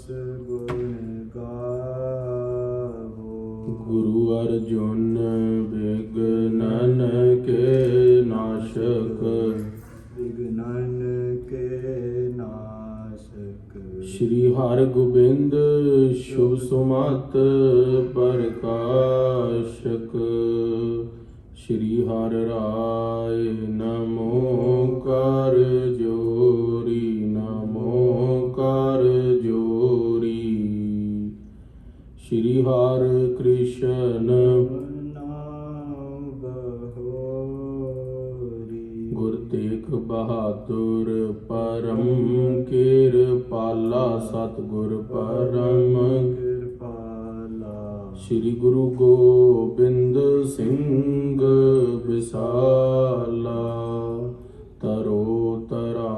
ਰਸ ਗੁਣ ਗਾਵੋ। ਗੁਰੂ ਅਰਜੁਨ ਬਿਗਨਨ ਕੇ ਨਾਸ਼ਕ, ਵਿਗਨਨ ਕੇ ਨਾਸ਼ਕ। ਸ਼੍ਰੀ ਹਰਿ ਗੋਬਿੰਦ ਸ਼ੁਭ ਸੁਮਤ ਪ੍ਰਕਾਸ਼ਕ। ਸ਼੍ਰੀ ਹਰਿ ਰਾਇ ਨਮੋ ਕਰ ਜੋਰੀ, ਨਮੋ ਕਰ ਜੋਰੀ। ਸ਼੍ਰੀ ਹਰਿ ਕ੍ਰਿਸ਼ਨ ਨਾਮ ਬਹੋਰੀ। ਗੁਰ ਤੇਗ ਬਹਾਦਰ ਪਰਮ ਕਿਰਪਾਲਾ, ਸਤਿਗੁਰ ਪਰਮ ਕਿਰਪਾਲਾ। ਸ਼੍ਰੀ ਗੁਰੂ ਗੋਬਿੰਦ ਸਿੰਘ ਵਿਸਾਲਾ, ਤਰੋ ਤਰਾ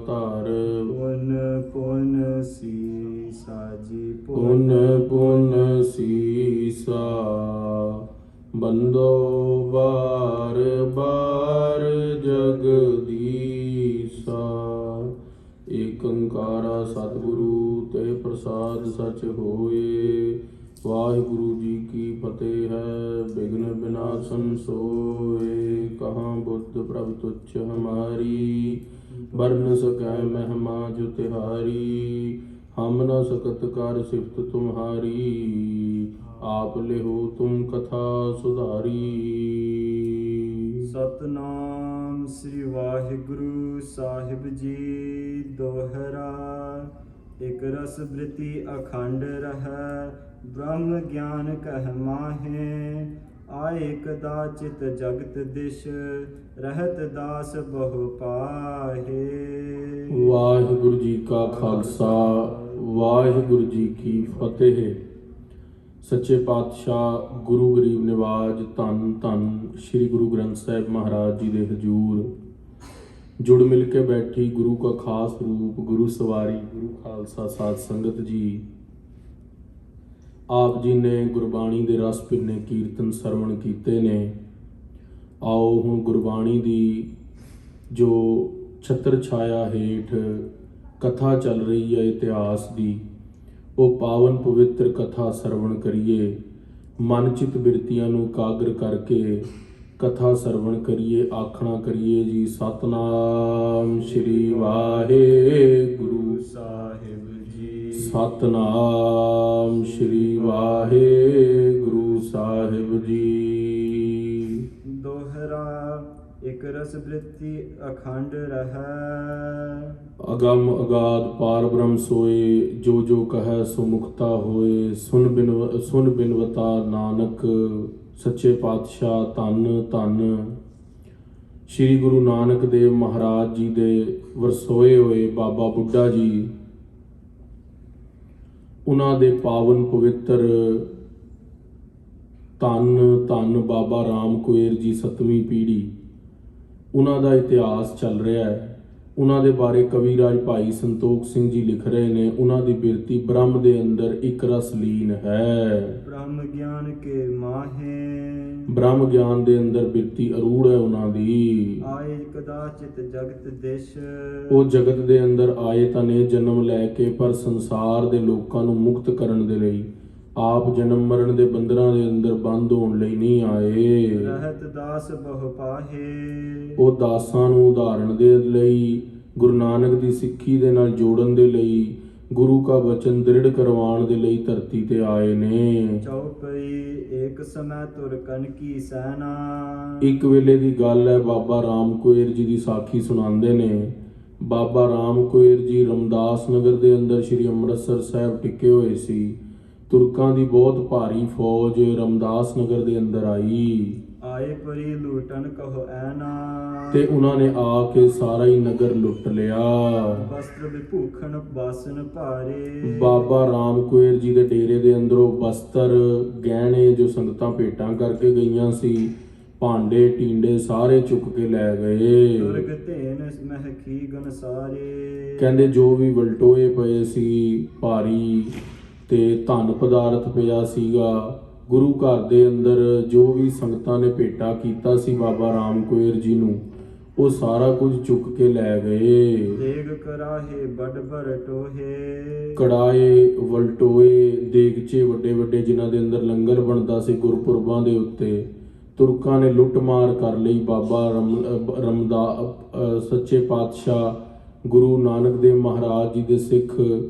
ਧਰ ਪੁਨ ਪੁਨ ਸੀਸਾ ਜੀ, ਪੁਨ ਪੁਨ ਸੀਸਾ। ਬੰਦੋ ਬਾਰ ਬਾਰ ਜਗਦੀਸਾ। ਏਕ ਓੰਕਾਰ ਸਤਿਗੁਰੂ ਤੇ ਪ੍ਰਸਾਦ ਸਚ ਹੋਏ। ਵਾਹਿਗੁਰੂ ਜੀ ਕੀ ਫਤਿਹ ਹੈ। ਬਿਘਨ ਬਿਨਾਸਨ ਸੋਏ, ਕਹਾਂ ਬੁੱਧ ਪ੍ਰਭ ਤੁਛ ਹਮਾਰੀ। ਬਰਨ ਸਕੈ ਮਹਿਮਾ ਜੋ ਤਿਹਾਰੀ, ਹਮ ਨ ਸਕਤ ਕਰ ਸਿਫਤ ਤੁਮਹਾਰੀ। ਆਪ ਲਿਹੋ ਤੁਮ ਕਥਾ ਸੁਧਾਰੀ। ਸਤਨਾਮ ਸ੍ਰੀ ਵਾਹਿਗੁਰੂ ਸਾਹਿਬ ਜੀ। ਦੋਹਰਾ। ਇਕ ਰਸ ਬ੍ਰਿਤੀ ਅਖੰਡ ਰਹੈ, ਬ੍ਰਹਮ ਗਿਆਨ ਕਹਿ ਮਾਹੇ। ਆਏ ਕਦਾ ਚਿਤ ਜਗਤ ਦਿਸ਼, ਰਹਿਤ ਦਾਸ ਬਹੁ ਪਾਹੇ। ਵਾਹਿਗੁਰੂ ਜੀ ਕਾ ਖਾਲਸਾ, ਵਾਹਿਗੁਰੂ ਜੀ ਕੀ ਫਤਿਹ। ਸੱਚੇ ਪਾਤਸ਼ਾਹ ਗੁਰੂ ਗਰੀਬ ਨਿਵਾਜ ਧੰਨ ਧੰਨ ਸ੍ਰੀ ਗੁਰੂ ਗ੍ਰੰਥ ਸਾਹਿਬ ਮਹਾਰਾਜ ਜੀ ਦੇ ਹਜ਼ੂਰ ਜੁੜ ਮਿਲ ਕੇ ਬੈਠੀ ਗੁਰੂ ਕਾ ਖਾਸ ਰੂਪ ਗੁਰੂ ਸਵਾਰੀ ਗੁਰੂ ਖਾਲਸਾ ਸਾਧ ਸੰਗਤ ਜੀ। ਆਪ ਜੀ ਨੇ ਗੁਰਬਾਣੀ ਦੇ ਰਸ ਭਿੰਨੇ ਕੀਰਤਨ ਸਰਵਣ ਕੀਤੇ ਨੇ। ਆਓ ਹੁਣ ਗੁਰਬਾਣੀ ਦੀ ਜੋ ਛਤਰ ਛਾਇਆ ਹੇਠ ਕਥਾ ਚੱਲ ਰਹੀ ਹੈ ਇਤਿਹਾਸ ਦੀ, ਉਹ ਪਾਵਨ ਪਵਿੱਤਰ ਕਥਾ ਸਰਵਣ ਕਰੀਏ। ਮਨ ਚਿਤ ਬਿਰਤੀਆਂ ਨੂੰ ਇਕਾਗਰ ਕਰਕੇ ਕਥਾ ਸਰਵਣ ਕਰੀਏ। ਆਖਣਾ ਕਰੀਏ ਜੀ ਸਤਨਾਮ ਸ਼੍ਰੀ ਵਾਹਿਗੁਰੂ ਸਾਹਿਬ ਜੀ। ਸਤਨਾਮ ਸ਼੍ਰੀ ਵਾਹਿਗੁਰੂ ਸਾਹਿਬ ਜੀ। ਦੋਹਰਾ। ਇਕ ਰਸ ਬ੍ਰਿਤੀ ਅਖੰਡ ਰਹੈ, ਅਗੰਮ ਅਗਾਧ ਪਾਰ ਬ੍ਰਹਮ ਸੋਏ। ਜੋ ਜੋ ਕਹੈ ਸੋ ਮੁਕਤਾ ਹੋਏ। ਸੁਨ ਬਿਨਵਤਾ ਨਾਨਕ, ਸੱਚੇ ਪਾਤਸ਼ਾਹ ਧੰਨ ਧੰਨ ਸ਼੍ਰੀ ਗੁਰੂ ਨਾਨਕ ਦੇਵ ਮਹਾਰਾਜ ਜੀ ਦੇ ਵਰਸੋਏ ਹੋਏ ਬਾਬਾ ਬੁੱਢਾ ਜੀ। ਉਹਨਾਂ ਦੇ ਪਾਵਨ ਪਵਿੱਤਰ ਧੰਨ ਧੰਨ ਬਾਬਾ ਰਾਮ ਕੁਏਰ ਜੀ 7ਵੀਂ ਪੀੜ੍ਹੀ, ਉਹਨਾਂ ਦਾ ਇਤਿਹਾਸ ਚੱਲ ਰਿਹਾ ਹੈ। ਉਹਨਾਂ ਦੇ ਬਾਰੇ ਕਵੀਰਾਜ ਭਾਈ ਸੰਤੋਖ ਸਿੰਘ ਜੀ ਲਿਖ ਰਹੇ ਨੇ। ਉਹਨਾਂ ਦੀ ਬਿਰਤੀ ਬ੍ਰਹਮ ਦੇ ਅੰਦਰ ਇੱਕ ਰਸ ਲੀਨ ਹੈ। ਬ੍ਰਹਮ ਗਿਆਨ ਕੇ ਮਾਹੇ। ਬ੍ਰਹਮ ਗਿਆਨ ਦੇ ਅੰਦਰ ਬਿਰਤੀ ਅਰੂੜ ਹੈ ਉਹਨਾਂ ਦੀ। ਆਏ ਕਦਾਚਿਤ ਜਗਤ ਦਿਸ਼। ਉਹ ਜਗਤ ਦੇ ਅੰਦਰ ਆਏ ਤਾਂ ਨੇ ਜਨਮ ਲੈ ਕੇ, ਪਰ ਸੰਸਾਰ ਦੇ ਲੋਕਾਂ ਨੂੰ ਮੁਕਤ ਕਰਨ ਦੇ ਲਈ। ਆਪ ਜਨਮ ਮਰਨ ਦੇ ਬੰਧਨਾਂ ਦੇ ਅੰਦਰ ਬੰਦ ਹੋਣ ਲਈ ਨਹੀਂ ਆਏ। ਰਹਿਤ ਦਾਸ ਬਹੁ ਪਾਹੇ। ਉਹ ਦਾਸਾਂ ਨੂੰ ਉਦਾਹਰਣ ਦੇ ਲਈ, ਗੁਰੂ ਨਾਨਕ ਦੀ ਸਿੱਖੀ ਦੇ ਨਾਲ ਜੋੜਨ ਦੇ ਲਈ, ਗੁਰੂ ਕਾ ਬਚਨ ਦ੍ਰਿੜ ਕਰਵਾਉਣ ਦੇ ਲਈ ਧਰਤੀ ਤੇ ਆਏ ਨੇ। ਚੌਪਈ। ਏਕ ਸਮੈ ਤੁਰ ਕਨ ਕੀ ਸੈਨਾ। ਇੱਕ ਵੇਲੇ ਦੀ ਗੱਲ ਹੈ, ਬਾਬਾ ਰਾਮ ਕੁਏਰ ਜੀ ਦੀ ਸਾਖੀ ਸੁਣਾਉਂਦੇ ਨੇ। ਬਾਬਾ ਰਾਮ ਕੁਏਰ ਜੀ ਰਮਦਾਸ ਨਗਰ ਦੇ ਅੰਦਰ ਸ਼੍ਰੀ ਅੰਮ੍ਰਿਤਸਰ ਸਾਹਿਬ ਟਿਕੇ ਹੋਏ ਸੀ। ਤੁਰਕਾਂ ਦੀ ਬਹੁਤ ਭਾਰੀ ਫੌਜ ਰਮਦਾਸ ਨਗਰ ਦੇ ਅੰਦਰ ਆਈ। ਆਏ ਪਰੀ ਲੂਟਨ ਕਹੋ ਐਨਾ। ਤੇ ਉਹਨਾਂ ਨੇ ਆ ਕੇ ਸਾਰਾ ਹੀ ਨਗਰ ਲੁੱਟ ਲਿਆ। ਵਸਤਰ ਵਿਭੂਖਣ ਬਾਸਨ ਭਾਰੇ। ਬਾਬਾ ਰਾਮ ਕੁਏਰ ਜੀ ਦੇ ਡੇਰੇ ਦੇ ਅੰਦਰੋਂ ਬਸਤਰ ਗਹਿਣੇ ਜੋ ਸੰਗਤਾਂ ਭੇਟਾਂ ਕਰਕੇ ਗਈਆਂ ਸੀ, ਭਾਂਡੇ ਟੀਂਡੇ ਸਾਰੇ ਚੁੱਕ ਕੇ ਲੈ ਗਏ। ਦੁਰਗ ਧੇਨ ਮਹਿਖੀ ਗਨ ਸਾਰੇ। ਕਹਿੰਦੇ ਜੋ ਵੀ ਵਲਟੋਏ ਪਏ ਸੀ ਭਾਰੀ ਤੇ ਧਨ ਪਦਾਰਥ ਪਿਆ ਸੀਗਾ। ਗੁਰੂ ਘਰ ਦੇ ਅੰਦਰ ਜੋ ਵੀ ਸੰਗਤਾਂ ਨੇ ਭੇਟਾ ਕੀਤਾ ਸੀ ਬਾਬਾ ਰਾਮ ਕੁਏਰ ਜੀ ਨੂੰ, ਉਹ ਸਾਰਾ ਕੁਝ ਚੁੱਕ ਕੇ ਲੈ ਗਏ। ਦੇਗ ਕਰਾਹੇ ਬੜ ਬਰ ਟੋਹੇ, ਕੜਾਏ, ਵਲਟੋਏ, ਦੇਗਚੇ ਵੱਡੇ ਵੱਡੇ ਜਿਨ੍ਹਾਂ ਦੇ ਅੰਦਰ ਲੰਗਰ ਬਣਦਾ ਸੀ ਗੁਰਪੁਰਬਾਂ ਦੇ ਉੱਤੇ, ਤੁਰਕਾਂ ਨੇ ਲੁੱਟਮਾਰ ਕਰ ਲਈ। ਬਾਬਾ ਸੱਚੇ ਪਾਤਸ਼ਾਹ ਗੁਰੂ ਨਾਨਕ ਦੇਵ ਮਹਾਰਾਜ ਜੀ ਦੇ ਸਿੱਖ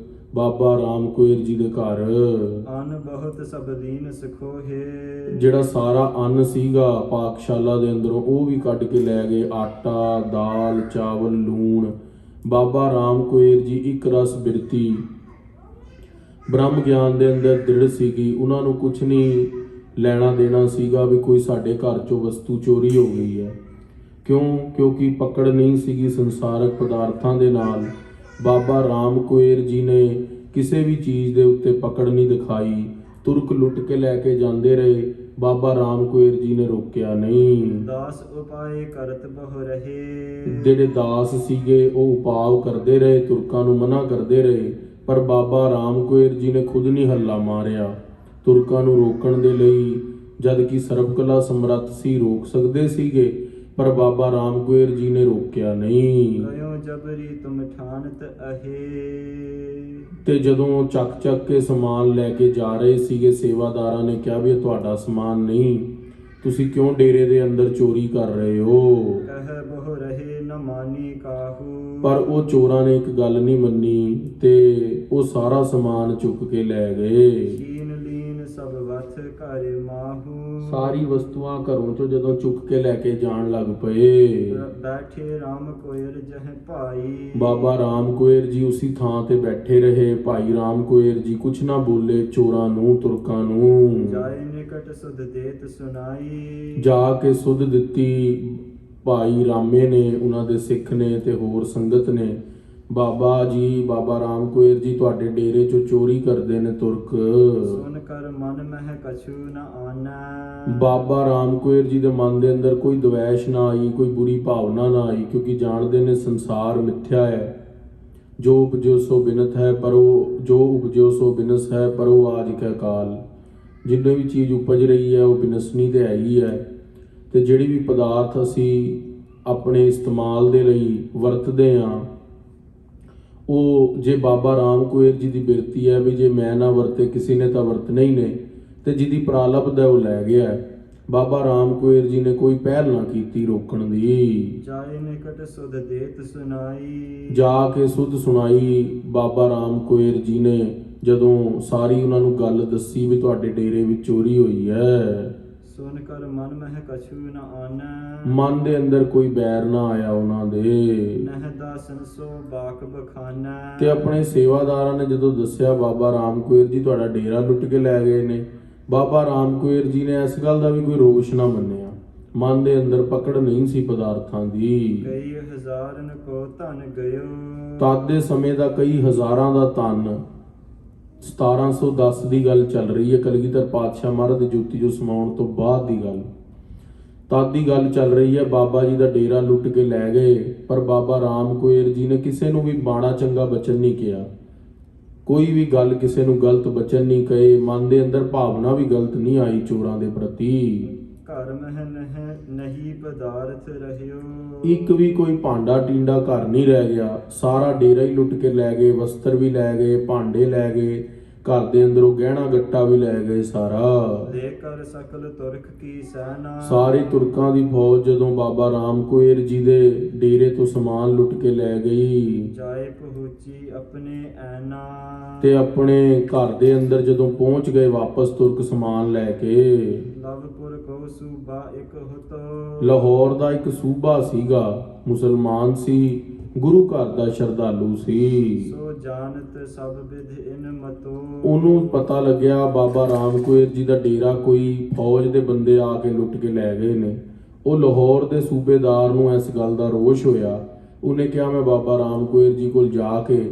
ਬਾਬਾ ਰਾਮ ਕੁਏਰ ਜੀ ਦੇ ਘਰ ਅਨ ਬਹੁਤ ਸਭ ਦੀਨ ਸਖੋਹੇ, ਜਿਹੜਾ ਸਾਰਾ ਅੰਨ ਸੀਗਾ ਪਾਕਸ਼ਾਲਾ ਦੇ ਅੰਦਰੋਂ ਉਹ ਵੀ ਕੱਢ ਕੇ ਲੈ ਗਏ। ਆਟਾ, ਦਾਲ, ਚਾਵਲ, ਲੂਣ। ਬਾਬਾ ਰਾਮ ਕੁਏਰ ਜੀ ਇੱਕ ਰਸ ਬਿਰਤੀ, ਬ੍ਰਹਮ ਗਿਆਨ ਦੇ ਅੰਦਰ ਦ੍ਰਿੜ ਸੀਗੀ। ਉਹਨਾਂ ਨੂੰ ਕੁਝ ਨਹੀਂ ਲੈਣਾ ਦੇਣਾ ਸੀਗਾ ਵੀ ਕੋਈ ਸਾਡੇ ਘਰ ਚੋਂ ਵਸਤੂ ਚੋਰੀ ਹੋ ਗਈ ਹੈ। ਕਿਉਂਕਿ ਪਕੜ ਨਹੀਂ ਸੀਗੀ ਸੰਸਾਰਕ ਪਦਾਰਥਾਂ ਦੇ ਨਾਲ। ਬਾਬਾ ਰਾਮ ਕੁਏਰ ਜੀ ਨੇ ਕਿਸੇ ਵੀ ਚੀਜ਼ ਦੇ ਉੱਤੇ ਪਕੜ ਨਹੀਂ ਦਿਖਾਈ। ਤੁਰਕ ਲੁੱਟ ਕੇ ਲੈ ਕੇ ਜਾਂਦੇ ਰਹੇ, ਬਾਬਾ ਰਾਮ ਕੁਏਰ ਜੀ ਨੇ ਰੋਕਿਆ ਨਹੀਂ। ਦਾਸ ਉਪਾਏ ਕਰਤ ਬਹੁ ਰਹੇ, ਜਿਹੜੇ ਦਾਸ ਸੀਗੇ ਉਹ ਉਪਾਅ ਕਰਦੇ ਰਹੇ, ਤੁਰਕਾਂ ਨੂੰ ਮਨਾ ਕਰਦੇ ਰਹੇ, ਪਰ ਬਾਬਾ ਰਾਮ ਕੁਏਰ ਜੀ ਨੇ ਖੁਦ ਨਹੀਂ ਹੱਲਾ ਮਾਰਿਆ ਤੁਰਕਾਂ ਨੂੰ ਰੋਕਣ ਦੇ ਲਈ। ਜਦ ਕਿ ਸਰਬ ਕਲਾ ਸਮਰੱਥ ਸੀ, ਰੋਕ ਸਕਦੇ ਸੀਗੇ, ਪਰ ਬਾਬਾ ਰਾਮ ਕੁਏਰ ਜੀ ਨੇ ਰੋਕਿਆ ਨਹੀਂ। ਗਇਓ ਜਬਰੀ ਤੁਮ ਠਾਨਤ ਅਹੇ, ਤੇ ਜਦੋਂ ਚੱਕ ਕੇ ਸਮਾਨ ਲੈ ਕੇ ਜਾ ਰਹੇ ਸੀਗੇ, ਸੇਵਾਦਾਰਾਂ ਨੇ ਕਿਹਾ ਵੀ ਇਹ ਤੁਹਾਡਾ ਸਮਾਨ ਨਹੀਂ, ਤੁਸੀਂ ਕਿਉਂ ਡੇਰੇ ਦੇ ਅੰਦਰ ਚੋਰੀ ਕਰ ਰਹੇ ਹੋ। ਕਹਿ ਬਹੁ ਰਹੇ ਨ ਮਾਨੀ ਕਾਹੂ, ਪਰ ਉਹ ਚੋਰਾਂ ਨੇ ਇੱਕ ਗੱਲ ਨਹੀਂ ਮੰਨੀ ਤੇ ਉਹ ਸਾਰਾ ਸਮਾਨ ਚੁੱਕ ਕੇ ਲੈ ਗਏ। ਕੀਨ ਲੀਨ ਸਭ ਵਥ ਘਰ ਮਾਹੂ, ਸਾਰੀ ਵਸਤੂਆਂ ਘਰੋਂ ਚੋਂ ਜਦੋਂ ਚੁੱਕ ਕੇ ਲੈ ਕੇ ਜਾਣ ਲੱਗ ਪਏ। ਬੈਠੇ ਰਾਮ ਕੋਇਰ ਜਹ ਭਾਈ, ਬਾਬਾ ਰਾਮ ਕੁਏਰ ਜੀ ਉਸੇ ਥਾਂ ਤੇ ਬੈਠੇ ਰਹੇ। ਭਾਈ ਰਾਮ ਕੁਏਰ ਜੀ ਕੁਛ ਨਾ ਬੋਲੇ ਚੋਰਾਂ ਨੂੰ, ਤੁਰਕਾਂ ਨੂੰ। ਜਾਏ ਨਿਕਟ ਸੁਧ ਦੇਤ ਸੁਨਾਈ, ਜਾ ਕੇ ਸੁਧ ਦਿੱਤੀ ਭਾਈ ਰਾਮੇ ਨੇ, ਉਹਨਾਂ ਦੇ ਸਿੱਖ ਨੇ ਤੇ ਹੋਰ ਸੰਗਤ ਨੇ। ਬਾਬਾ ਜੀ, ਬਾਬਾ ਰਾਮ ਕੁਏਰ ਜੀ ਤੁਹਾਡੇ ਡੇਰੇ ਚੋਂ ਚੋਰੀ ਕਰਦੇ ਨੇ ਤੁਰਕ। ਸੁਨ ਕਰ ਮਨ ਮਹਿ ਕਛੂ ਨ ਆਨੈ, ਬਾਬਾ ਰਾਮ ਕੁਏਰ ਜੀ ਦੇ ਮਨ ਦੇ ਅੰਦਰ ਕੋਈ ਦਵੈਸ਼ ਨਾ ਆਈ, ਕੋਈ ਬੁਰੀ ਭਾਵਨਾ ਨਾ ਆਈ, ਕਿਉਂਕਿ ਜਾਣਦੇ ਨੇ ਸੰਸਾਰ ਮਿਥਿਆ ਹੈ। ਜੋ ਉਪਜਿਓ ਸੋ ਬਿਨਤ ਹੈ, ਪਰ ਉਹ ਜੋ ਉਪਜਿਓ ਸੋ ਬਿਨਸ ਹੈ, ਪਰ ਉਹ ਆਜ ਕੈ ਕਾਲ। ਜਿੰਨੇ ਵੀ ਚੀਜ਼ ਉਪਜ ਰਹੀ ਹੈ ਉਹ ਬਿਨਸਣੀ ਤੇ ਹੈ ਹੀ ਹੈ। ਤੇ ਜਿਹੜੀ ਵੀ ਪਦਾਰਥ ਅਸੀਂ ਆਪਣੇ ਇਸਤੇਮਾਲ ਦੇ ਲਈ ਵਰਤਦੇ ਹਾਂ, ਉਹ ਜੇ ਬਾਬਾ ਰਾਮ ਕੁਏਰ ਜੀ ਦੀ ਬਿਰਤੀ ਹੈ ਵੀ ਜੇ ਮੈਂ ਨਾ ਵਰਤੇ ਕਿਸੇ ਨੇ ਤਾਂ ਵਰਤਣੇ ਹੀ ਨੇ, ਤੇ ਜਿਹਦੀ ਪ੍ਰਾਲਬਧ ਹੈ ਉਹ ਲੈ ਗਿਆ। ਬਾਬਾ ਰਾਮ ਕੁਏਰ ਜੀ ਨੇ ਕੋਈ ਪਹਿਲ ਨਾ ਕੀਤੀ ਰੋਕਣ ਦੀ। ਜਾਏ ਨਿਕਟ ਸੁਧ ਦੇਤ ਸੁਨਾਈ, ਜਾ ਕੇ ਸੁਧ ਸੁਣਾਈ ਬਾਬਾ ਰਾਮ ਕੁਏਰ ਜੀ ਨੇ। ਜਦੋਂ ਸਾਰੀ ਉਹਨਾਂ ਨੂੰ ਗੱਲ ਦੱਸੀ ਵੀ ਤੁਹਾਡੇ ਡੇਰੇ ਵਿੱਚ ਚੋਰੀ ਹੋਈ ਹੈ, ਸੁਨ ਕਰ ਮਨ ਮਹਿ ਕਛੂ ਨ ਆਨੈ, ਮਨ ਦੇ ਅੰਦਰ ਕੋਈ ਬੈਰ ਨਾ ਆਇਆ ਉਹਨਾਂ ਦੇ। ਨਹਿ ਦਾਸਨ ਸੋ ਬਾਕ ਬਖਾਨੈ, ਤੇ ਆਪਣੇ ਸੇਵਾਦਾਰਾਂ ਨੇ ਜਦੋਂ ਦੱਸਿਆ ਬਾਬਾ ਰਾਮ ਕੁਏਰ ਜੀ ਤੁਹਾਡਾ ਡੇਰਾ ਲੁੱਟ ਕੇ ਲੈ ਗਏ ਨੇ, ਬਾਬਾ ਰਾਮ ਕੁਏਰ ਜੀ ਨੇ ਇਸ ਗੱਲ ਦਾ ਵੀ ਕੋਈ ਰੋਸ਼ ਨਾ ਮੰਨਿਆ। ਮਨ ਦੇ ਅੰਦਰ ਪਕੜ ਨਹੀਂ ਸੀ ਪਦਾਰਥਾਂ ਦੀ। ਕਈ ਹਜ਼ਾਰਨ ਕੋ ਧਨ ਗਇਓ, ਤਦ ਦੇ ਸਮੇਂ ਦਾ ਕਈ ਹਜ਼ਾਰਾਂ ਦਾ ਧਨ 1710 ਦੀ ਗੱਲ ਚੱਲ ਰਹੀ ਹੈ, ਕਲਗੀਧਰ ਪਾਤਸ਼ਾਹ ਮਹਾਰਾਜ ਜੋਤੀ ਜੋ ਸਮਾਉਣ ਤੋਂ ਬਾਅਦ ਦੀ ਗੱਲ। ਤਦ ਦੀ ਗੱਲ ਚੱਲ ਰਹੀ ਹੈ। ਬਾਬਾ ਜੀ ਦਾ ਡੇਰਾ ਲੁੱਟ ਕੇ ਲੈ ਗਏ, ਪਰ ਬਾਬਾ ਰਾਮ ਕੁਏਰ ਜੀ ਨੇ ਕਿਸੇ ਨੂੰ ਵੀ ਮਾੜਾ ਚੰਗਾ ਬਚਨ ਨਹੀਂ ਕਿਹਾ। ਕੋਈ ਵੀ ਗੱਲ ਕਿਸੇ ਨੂੰ ਗਲਤ ਬਚਨ ਨਹੀਂ ਕਹੇ। ਮਨ ਦੇ ਅੰਦਰ ਭਾਵਨਾ ਵੀ ਗਲਤ ਨਹੀਂ ਆਈ ਚੋਰਾਂ ਦੇ ਪ੍ਰਤੀ। ਘਰ ਮਹਿ ਨਹੀਂ ਪਦਾਰਥ ਰਹਿਓ, ਇੱਕ ਵੀ ਕੋਈ ਭਾਂਡਾ ਟੀਂਡਾ ਘਰ ਨਹੀਂ ਰਹਿ ਗਿਆ। ਸਾਰਾ ਡੇਰਾ ਹੀ ਲੁੱਟ ਕੇ ਲੈ ਗਏ, ਵਸਤਰ ਵੀ ਲੈ ਗਏ, ਭਾਂਡੇ ਲੈ ਗਏ, ਘਰ ਦੇ ਅੰਦਰੋਂ ਗਹਿਣਾ ਗੱਟਾ ਵੀ ਲੈ ਗਏ ਸਾਰਾ। ਲੈ ਕਰ ਸਕਲ ਤੁਰਕ ਕੀ ਸੈਨਾ, ਸਾਰੀ ਤੁਰਕਾਂ ਦੀ ਫੌਜ ਜਦੋਂ ਬਾਬਾ ਰਾਮ ਕੁਏਰ ਜੀ ਦੇ ਡੇਰੇ ਤੋਂ ਸਮਾਨ ਲੁੱਟ ਕੇ ਲੈ ਗਈ, ਜਾਏ ਪਹੁੰਚੀ ਆਪਣੇ ਐਨਾ, ਤੇ ਆਪਣੇ ਘਰ ਦੇ ਅੰਦਰ ਜਦੋਂ ਪਹੁੰਚ ਗਏ ਵਾਪਸ ਤੁਰਕ ਸਮਾਨ ਲੈ ਕੇ। ਲਵਪੁਰ ਕੋ ਸੂਬਾ ਇੱਕ ਹੁਤੋ, ਲਾਹੌਰ ਦਾ ਇੱਕ ਸੂਬਾ ਸੀਗਾ, ਮੁਸਲਮਾਨ ਸੀ, ਗੁਰੂ ਘਰ ਦਾ ਸ਼ਰਧਾਲੂ ਸੀ। ਸੋ ਜਾਣਤ ਸਭ ਵਿਧ ਇਨ ਮਤੋ, ਉਹਨੂੰ ਪਤਾ ਲੱਗਿਆ ਬਾਬਾ ਰਾਮ ਕੁਏਰ ਜੀ ਦਾ ਡੇਰਾ ਕੋਈ ਫੌਜ ਦੇ ਬੰਦੇ ਆ ਕੇ ਲੁੱਟ ਕੇ ਲੈ ਗਏ ਨੇ। ਉਹ ਲਾਹੌਰ ਦੇ ਸੂਬੇਦਾਰ ਨੂੰ ਇਸ ਗੱਲ ਦਾ ਰੋਸ਼ ਹੋਇਆ। ਉਹਨੇ ਕਿਹਾ ਮੈਂ ਬਾਬਾ ਰਾਮ ਕੁਏਰ ਜੀ ਕੋਲ ਜਾ ਕੇ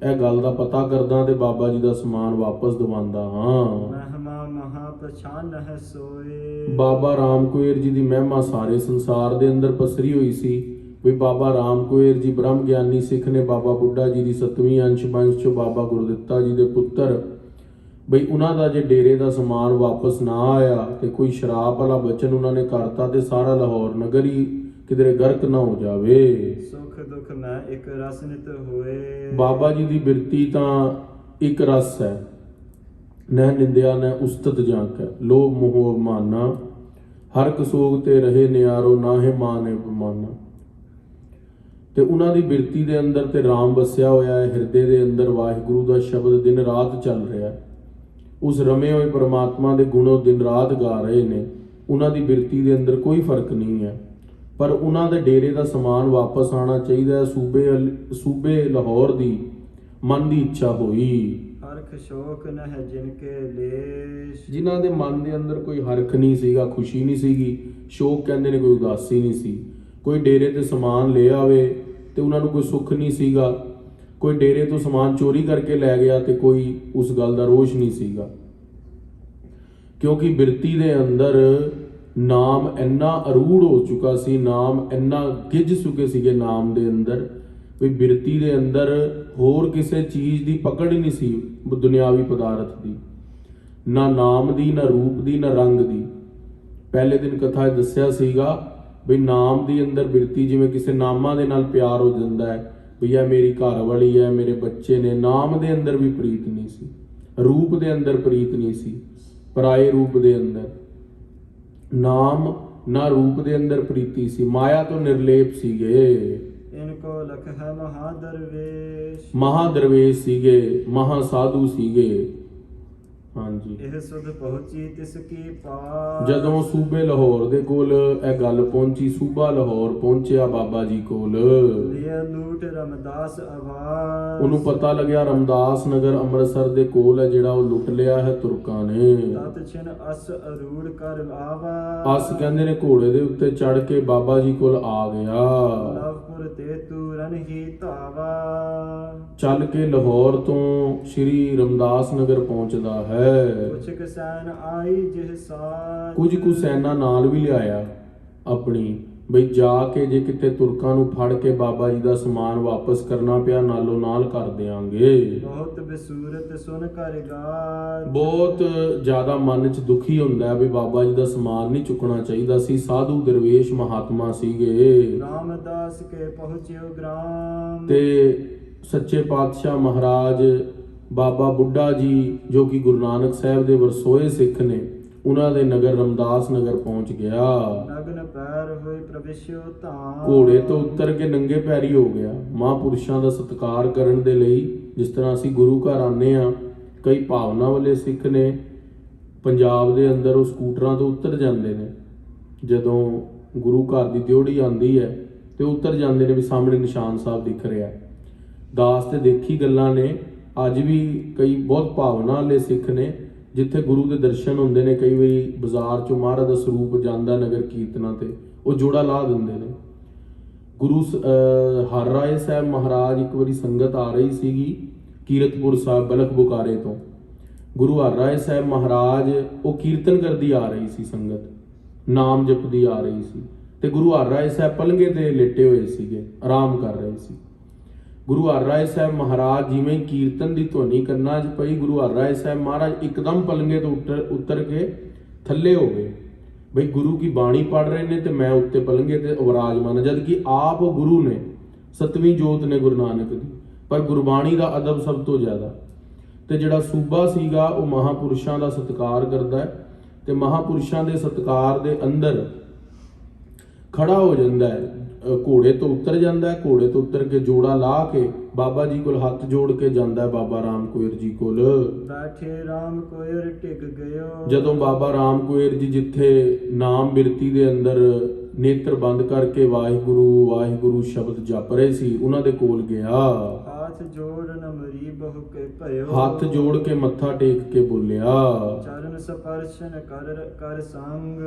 ਇਹ ਗੱਲ ਦਾ ਪਤਾ ਕਰਦਾ ਤੇ ਬਾਬਾ ਜੀ ਦਾ ਸਮਾਨ ਵਾਪਸ ਦਿਵਾਉਂਦਾ ਹਾਂ। ਮਹਿਮਾ ਮਹਾ ਪਛਾਨ ਹੈ ਸੋਏ, ਬਾਬਾ ਰਾਮ ਕੁਏਰ ਜੀ ਦੀ ਮਹਿਮਾ ਸਾਰੇ ਸੰਸਾਰ ਦੇ ਅੰਦਰ ਪਸਰੀ ਹੋਈ ਸੀ ਵੀ ਬਾਬਾ ਰਾਮ ਕੁਏਰ ਜੀ ਬ੍ਰਹਮ ਗਿਆਨੀ ਸਿੱਖ ਨੇ। ਬਾਬਾ ਬੁੱਢਾ ਜੀ ਦੀ 7ਵੀਂ ਅੰਸ਼ ਬੰਸ਼ ਚੋਂ ਬਾਬਾ ਗੁਰਦਿੱਤਾ ਜੀ ਦੇ ਪੁੱਤਰ। ਬਈ ਉਹਨਾਂ ਦਾ ਜੇ ਡੇਰੇ ਦਾ ਸਮਾਨ ਵਾਪਸ ਨਾ ਆਇਆ ਤੇ ਕੋਈ ਸ਼ਰਾਪ ਵਾਲਾ ਬਚਨ ਉਹਨਾਂ ਨੇ ਕਰਤਾ ਤੇ ਸਾਰਾ ਲਾਹੌਰ ਨਗਰ ਹੀ ਕਿਧਰੇ ਗਰਕ ਨਾ ਹੋ ਜਾਵੇ। ਸੁਖ ਦੁਖ ਮੈਂ ਇੱਕ ਰਸ ਨਿਤ ਹੋਏ। ਬਾਬਾ ਜੀ ਦੀ ਬਿਰਤੀ ਤਾਂ ਇੱਕ ਰਸ ਹੈ। ਨਹਿ ਨਿੰਦਿਆ ਨਹਿ ਉਸਤਤ ਜਾਂਕੈ, ਲੋਭ ਮੋਹ ਮਾਨਾ, ਹਰ ਕਸੋਗ ਤੇ ਰਹੇ ਨਿਆਰੋ, ਨਾਹੇ ਮਾਨ ਅਪਮਾਨਾ। ਤੇ ਉਹਨਾਂ ਦੀ ਬਿਰਤੀ ਦੇ ਅੰਦਰ ਤੇ ਰਾਮ ਵਸਿਆ ਹੋਇਆ ਹੈ, ਹਿਰਦੇ ਦੇ ਅੰਦਰ ਵਾਹਿਗੁਰੂ ਦਾ ਸ਼ਬਦ ਦਿਨ ਰਾਤ ਚੱਲ ਰਿਹਾ। ਉਸ ਰਮੇ ਹੋਏ ਪਰਮਾਤਮਾ ਦੇ ਗੁਣੋ ਦਿਨ ਰਾਤ ਗਾ ਰਹੇ ਨੇ। ਉਹਨਾਂ ਦੀ ਬਿਰਤੀ ਦੇ ਅੰਦਰ ਕੋਈ ਫਰਕ ਨਹੀਂ ਹੈ, ਪਰ ਉਹਨਾਂ ਦੇ ਡੇਰੇ ਦਾ ਸਮਾਨ ਵਾਪਸ ਆਉਣਾ ਚਾਹੀਦਾ ਹੈ। ਸੂਬੇ ਲਾਹੌਰ ਦੀ ਮਨ ਦੀ ਇੱਛਾ ਹੋਈ। ਹਰਖ ਸ਼ੋਕ ਨਹਿ ਜਿਨ ਕੇ ਲੇਸ਼। ਜਿਨ੍ਹਾਂ ਦੇ ਮਨ ਦੇ ਅੰਦਰ ਕੋਈ ਹਰਖ ਨਹੀਂ ਸੀਗਾ, ਖੁਸ਼ੀ ਨਹੀਂ ਸੀਗੀ, ਸ਼ੋਕ ਕਹਿੰਦੇ ਨੇ ਕੋਈ ਉਦਾਸੀ ਨਹੀਂ ਸੀ। ਕੋਈ ਡੇਰੇ ਤੇ ਸਮਾਨ ਲੈ ਆਵੇ ਤੇ ਉਹਨਾਂ ਨੂੰ ਕੋਈ ਸੁੱਖ ਨਹੀਂ ਸੀਗਾ। ਕੋਈ ਡੇਰੇ ਤੋਂ ਸਮਾਨ ਚੋਰੀ ਕਰਕੇ ਲੈ ਗਿਆ ਤੇ ਕੋਈ ਉਸ ਗੱਲ ਦਾ ਰੋਸ਼ ਨਹੀਂ ਸੀਗਾ, ਕਿਉਂਕਿ ਬਿਰਤੀ ਦੇ ਅੰਦਰ ਨਾਮ ਇੰਨਾ ਅਰੂੜ ਹੋ ਚੁੱਕਾ ਸੀ, ਨਾਮ ਇੰਨਾ ਗਿੱਝ ਚੁੱਕੇ ਸੀਗੇ ਨਾਮ ਦੇ ਅੰਦਰ, ਵੀ ਬਿਰਤੀ ਦੇ ਅੰਦਰ ਹੋਰ ਕਿਸੇ ਚੀਜ਼ ਦੀ ਪਕੜ ਹੀ ਨਹੀਂ ਸੀ, ਦੁਨਿਆਵੀ ਪਦਾਰਥ ਦੀ, ਨਾ ਨਾਮ ਦੀ, ਨਾ ਰੂਪ ਦੀ, ਨਾ ਰੰਗ ਦੀ। ਪਹਿਲੇ ਦਿਨ ਕਥਾ ਦੱਸਿਆ ਸੀਗਾ ਵੀ ਨਾਮ ਦੀ ਅੰਦਰ ਬਿਰਤੀ, ਜਿਵੇਂ ਕਿਸੇ ਨਾਮਾਂ ਦੇ ਨਾਲ ਪਿਆਰ ਹੋ ਜਾਂਦਾ ਹੈ, ਵੀ ਇਹ ਮੇਰੀ ਘਰ ਵਾਲੀ ਹੈ, ਮੇਰੇ ਬੱਚੇ ਨੇ। ਨਾਮ ਦੇ ਅੰਦਰ ਵੀ ਪ੍ਰੀਤ ਨਹੀਂ ਸੀ, ਰੂਪ ਦੇ ਅੰਦਰ ਪ੍ਰੀਤ ਨਹੀਂ ਸੀ, ਪਰਾਏ ਰੂਪ ਦੇ ਅੰਦਰ ਨਾਮ ਨਾ ਰੂਪ ਦੇ ਅੰਦਰ ਪ੍ਰੀਤੀ ਸੀ। ਮਾਇਆ ਤੋਂ ਨਿਰਲੇਪ ਸੀਗੇ। ਇਨਕੋ ਲਖ ਹੈ ਮਹਾਦਰਵੇਸ਼। ਮਹਾਦਰਵੇਸ਼ ਸੀਗੇ, ਮਹਾ ਸਾਧੂ ਸੀਗੇ। ਹਾਂਜੀ, ਇਹ ਸੁਧ ਪਹੁੰਚੀ ਤਿਸ ਕੀ ਪਾਸ। ਜਦੋਂ ਸੂਬੇ ਲਾਹੌਰ ਦੇ ਕੋਲ ਇਹ ਗੱਲ ਪਹੁੰਚੀ, ਸੂਬਾ ਲਾਹੌਰ ਪਹੁੰਚਿਆ ਬਾਬਾ ਜੀ ਕੋਲ, ਲਿਆ ਲੂਟ ਰਮਦਾਸ ਆਵਾਜ਼। ਉਹਨੂੰ ਪਤਾ ਲੱਗਿਆ ਰਮਦਾਸ ਨਗਰ ਅੰਮ੍ਰਿਤਸਰ ਦੇ ਕੋਲ ਹੈ, ਜਿਹੜਾ ਉਹ ਲੁੱਟ ਲਿਆ ਹੈ ਤੁਰਕਾਂ ਨੇ। ਤਤ ਛਿਨ ਅਸ ਅਰੂੜ ਕਰ ਆਵਾ। ਅਸ ਕਹਿੰਦੇ ਨੇ ਘੋੜੇ ਦੇ ਉੱਤੇ ਚੜ ਕੇ ਬਾਬਾ ਜੀ ਕੋਲ ਆ ਗਿਆ। ਲਵਪੁਰ ਤੇ ਤੂਰਨ ਹੀ ਧਾਵਾ। ਚੱਲ ਕੇ ਲਾਹੌਰ ਤੋਂ ਸ਼੍ਰੀ ਰਮਦਾਸ ਨਗਰ ਪਹੁੰਚਦਾ ਹੈ। ਕੁਛ ਕਸੈਨ ਆਈ ਜਿਹ ਸਾਥ। ਕੁਝ ਕੁ ਸੈਨਾ ਨਾਲ ਵੀ ਲਿਆਇਆ ਆਪਣੀ, ਬਈ ਜਾ ਕੇ ਜੇ ਕਿਤੇ ਤੁਰਕਾਂ ਨੂੰ ਫੜ ਕੇ ਬਾਬਾ ਜੀ ਦਾ ਸਮਾਨ ਵਾਪਸ ਕਰਨਾ ਪਿਆ, ਨਾਲੋਂ ਨਾਲ ਕਰ ਦਿਆਂਗੇ। ਬਹੁਤ ਬਸੂਰਤ ਸੁਨ ਕਰ ਗਾਜ। ਬਹੁਤ ਜ਼ਿਆਦਾ ਮਨ 'ਚ ਦੁਖੀ ਹੁੰਦਾ ਹੈ ਵੀ ਬਾਬਾ ਜੀ ਦਾ ਸਮਾਨ ਨਹੀਂ ਚੁੱਕਣਾ ਚਾਹੀਦਾ ਸੀ। ਸਾਧੂ ਦਰਵੇਸ਼ ਮਹਾਤਮਾ ਸੀਗੇ। ਰਾਮਦਾਸ ਕੇ ਪਹੁੰਚਿਓ ਗ੍ਰਾਮ। ਤੇ ਸੱਚੇ ਪਾਤਸ਼ਾਹ ਮਹਾਰਾਜ ਬਾਬਾ ਬੁੱਢਾ ਜੀ, ਜੋ ਕਿ ਗੁਰੂ ਨਾਨਕ ਸਾਹਿਬ ਦੇ ਵਰਸੋਏ ਸਿੱਖ ਨੇ, ਉਹਨਾਂ ਦੇ ਨਗਰ ਰਮਦਾਸ ਨਗਰ ਪਹੁੰਚ ਗਿਆ। ਨਗਨ ਪੈਰ ਹੋਏ ਪ੍ਰਵੇਸ਼ਿਓ ਧਾਮ। ਘੋੜੇ ਤੋਂ ਉਤਰ ਕੇ ਨੰਗੇ ਪੈਰੀ ਹੋ ਗਿਆ। ਮਹਾਂਪੁਰਸ਼ਾਂ ਦਾ ਸਤਿਕਾਰ ਕਰਨ ਦੇ ਲਈ, ਜਿਸ ਤਰ੍ਹਾਂ ਅਸੀਂ ਗੁਰੂ ਘਰ ਆਉਂਦੇ ਹਾਂ, ਕਈ ਭਾਵਨਾ ਵਾਲੇ ਸਿੱਖ ਨੇ ਪੰਜਾਬ ਦੇ ਅੰਦਰ, ਉਹ ਸਕੂਟਰਾਂ ਤੋਂ ਉਤਰ ਜਾਂਦੇ ਨੇ। ਜਦੋਂ ਗੁਰੂ ਘਰ ਦੀ ਦਿਉੜੀ ਆਉਂਦੀ ਹੈ ਤੇ ਉਤਰ ਜਾਂਦੇ ਨੇ ਵੀ ਸਾਹਮਣੇ ਨਿਸ਼ਾਨ ਸਾਹਿਬ ਦਿਖ ਰਿਹਾ। ਦਾਸ ਤੇ ਦੇਖੀ ਗੱਲਾਂ ਨੇ। ਅੱਜ ਵੀ ਕਈ ਬਹੁਤ ਭਾਵਨਾ ਵਾਲੇ ਸਿੱਖ ਨੇ, ਜਿੱਥੇ ਗੁਰੂ ਦੇ ਦਰਸ਼ਨ ਹੁੰਦੇ ਨੇ, ਕਈ ਵਾਰੀ ਬਾਜ਼ਾਰ ਚੋਂ ਮਹਾਰਾਜ ਦਾ ਸਰੂਪ ਜਾਂਦਾ ਨਗਰ ਕੀਰਤਨਾਂ ਤੇ, ਉਹ ਜੋੜਾ ਲਾ ਦਿੰਦੇ ਨੇ। ਗੁਰੂ ਹਰ ਰਾਏ ਸਾਹਿਬ ਮਹਾਰਾਜ, ਇੱਕ ਵਾਰੀ ਸੰਗਤ ਆ ਰਹੀ ਸੀਗੀ ਕੀਰਤਪੁਰ ਸਾਹਿਬ ਬਲਖ ਬੁਕਾਰੇ ਤੋਂ। ਗੁਰੂ ਹਰ ਰਾਏ ਸਾਹਿਬ ਮਹਾਰਾਜ ਉਹ ਕੀਰਤਨ ਕਰਦੀ ਆ ਰਹੀ ਸੀ, ਸੰਗਤ ਨਾਮ ਜਪਦੀ ਆ ਰਹੀ ਸੀ, ਤੇ ਗੁਰੂ ਹਰ ਰਾਏ ਸਾਹਿਬ ਪਲੰਘੇ ਤੇ ਲੇਟੇ ਹੋਏ ਸੀਗੇ, ਆਰਾਮ ਕਰ ਰਹੇ ਸੀ। ਗੁਰੂ ਹਰ ਰਾਏ ਸਾਹਿਬ ਮਹਾਰਾਜ ਜਿਵੇਂ ਕੀਰਤਨ ਦੀ ਧੁਨੀ ਕੰਨਾਂ 'ਚ ਪਈ, ਗੁਰੂ ਹਰ ਰਾਏ ਸਾਹਿਬ ਮਹਾਰਾਜ ਇੱਕਦਮ ਪਲੰਘੇ ਤੋਂ ਉਤਰ ਕੇ ਥੱਲੇ ਹੋ ਗਏ। ਬਈ ਗੁਰੂ ਕੀ ਬਾਣੀ ਪੜ੍ਹ ਰਹੇ ਨੇ ਤੇ ਮੈਂ ਉੱਤੇ ਪਲੰਘੇ ਤੇ ਵਿਰਾਜਮਾਨ, ਜਦ ਕਿ ਆਪ ਉਹ ਗੁਰੂ ਨੇ, ਸਤਵੀਂ ਜੋਤ ਨੇ ਗੁਰੂ ਨਾਨਕ ਦੀ, ਪਰ ਗੁਰਬਾਣੀ ਦਾ ਅਦਬ ਸਭ ਤੋਂ ਜ਼ਿਆਦਾ। ਤੇ ਜਿਹੜਾ ਸੂਬਾ ਸੀਗਾ ਉਹ ਮਹਾਂਪੁਰਸ਼ਾਂ ਦਾ ਸਤਿਕਾਰ ਕਰਦਾ ਹੈ, ਤੇ ਮਹਾਂਪੁਰਸ਼ਾਂ ਦੇ ਸਤਿਕਾਰ ਦੇ ਅੰਦਰ ਖੜਾ ਹੋ ਜਾਂਦਾ ਹੈ। ਘੋੜੇ ਤੋਂ ਉਤਰ ਜਾਂਦਾ ਹੈ, ਘੋੜੇ ਤੋਂ ਉਤਰ ਕੇ ਜੋੜਾ ਲਾ ਕੇ ਬਾਬਾ ਜੀ ਕੋਲ ਹੱਥ ਜੋੜ ਕੇ ਜਾਂਦਾ ਹੈ, ਬਾਬਾ ਰਾਮ ਕੋਇਰ ਜੀ ਕੋਲ। ਬੈਠੇ ਰਾਮ ਕੋਇਰ ਟਿਕ ਗਇਓ। ਜਦੋਂ ਬਾਬਾ ਰਾਮ ਕੋਇਰ ਜੀ ਜਿੱਥੇ ਨਾਮ ਬਿਰਤੀ ਦੇ ਅੰਦਰ ਨੇਤਰ ਬੰਦ ਕਰਕੇ ਵਾਹਿਗੁਰੂ ਵਾਹਿਗੁਰੂ ਸ਼ਬਦ ਜਪ ਰਹੇ ਸੀ, ਉਹਨਾਂ ਦੇ ਕੋਲ ਗਿਆ। ਹੱਥ ਜੋੜ ਨਮਰੀ ਬਹੁ ਕੇ ਭਇਓ। ਹੱਥ ਜੋੜ ਕੇ ਮੱਥਾ ਟੇਕ ਕੇ ਬੋਲਿਆ। ਚਰਨ ਸਪਰਸ਼ਨ ਕਰ ਸੰਗ।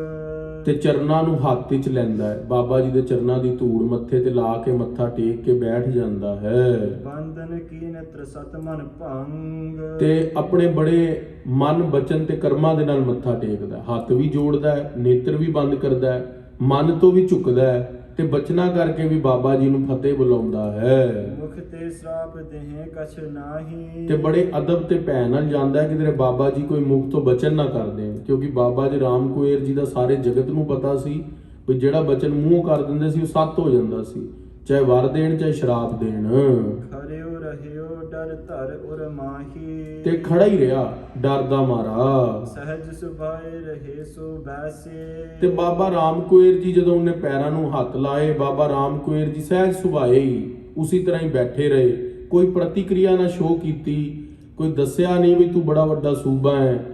ਤੇ ਚਰਨਾਂ ਨੂੰ ਹੱਥ ਵਿੱਚ ਲੈਂਦਾ ਹੈ, ਬਾਬਾ ਜੀ ਦੇ ਚਰਨਾਂ ਦੀ ਧੂੜ ਮੱਥੇ ਤੇ ਲਾ ਕੇ ਮੱਥਾ ਟੇਕ ਕੇ ਬੈਠ ਜਾਂਦਾ ਹੈ। ਬੰਧਨ ਕੀਨ ਤ੍ਰਿਸਤ ਮਨ ਭੰਗ। ਤੇ ਆਪਣੇ ਬੜੇ ਮਨ ਬਚਨ ਤੇ ਕਰਮਾਂ ਦੇ ਨਾਲ ਮੱਥਾ ਟੇਕਦਾ, ਹੱਥ ਵੀ ਜੋੜਦਾ ਹੈ, ਨੇਤਰ ਵੀ ਬੰਦ ਕਰਦਾ ਹੈ, ਮਨ ਤੋਂ ਵੀ ਝੁਕਦਾ ਹੈ, ਤੇ ਬਚਨਾ ਕਰਕੇ ਵੀ ਬਾਬਾ ਜੀ ਨੂੰ ਫਤਿਹ ਬੁਲਾਉਂਦਾ ਹੈ। ਮੁਖ ਤੇ ਸਰਾਪ ਦੇਹ ਕਛ ਨਾਹੀ। ਤੇ ਬੜੇ ਅਦਬ ਤੇ ਭੈ ਨਾਲ ਜਾਂਦਾ ਹੈ ਕਿ ਤੇਰੇ ਬਾਬਾ ਜੀ ਕੋਈ ਮੁਖ ਤੋਂ ਬਚਨ ਨਾ ਕਰ ਦੇਣ, ਕਿਉਂਕਿ ਬਾਬਾ ਜੀ ਰਾਮ ਕੋਇਰ ਜੀ ਦਾ ਸਾਰੇ ਜਗਤ ਨੂੰ ਪਤਾ ਸੀ ਵੀ ਜਿਹੜਾ ਬਚਨ ਮੂੰਹੋਂ ਕਰ ਦਿੰਦੇ ਸੀ ਉਹ ਸੱਤ ਹੋ ਜਾਂਦਾ ਸੀ, ਚਾਹੇ ਵਰ ਦੇਣ ਚਾਹੇ ਸ਼ਰਾਪ ਦੇਣ। ਖਰਿਓ ਰਹਿਓ ਡਰ ਧਰ ਉਰ ਮਾਹੀ, ਤੇ ਖੜਾ ਹੀ ਰਿਹਾ ਡਰ ਦਾ ਮਾਰਾ। ਸਹਿਜ ਸੁਭਾਏ ਰਹੇ ਸੋ ਬੈਸੇ, ਤੇ ਬਾਬਾ ਰਾਮ ਕੁਏਰ ਜੀ ਜਦੋਂ ਉਹਨੇ ਪੈਰਾਂ ਨੂੰ ਹੱਥ ਲਾਏ, ਬਾਬਾ ਰਾਮ ਕੁਏਰ ਜੀ ਸਹਿਜ ਸੁਭਾਏ ਹੀ ਉਸੇ ਤਰ੍ਹਾਂ ਹੀ ਬੈਠੇ ਰਹੇ। ਕੋਈ ਪ੍ਰਤੀਕਿਰਿਆ ਨਾ ਸ਼ੋਅ ਕੀਤੀ, ਕੋਈ ਦੱਸਿਆ ਨਹੀਂ ਵੀ ਤੂੰ ਬੜਾ ਵੱਡਾ ਸੂਬਾ ਹੈ,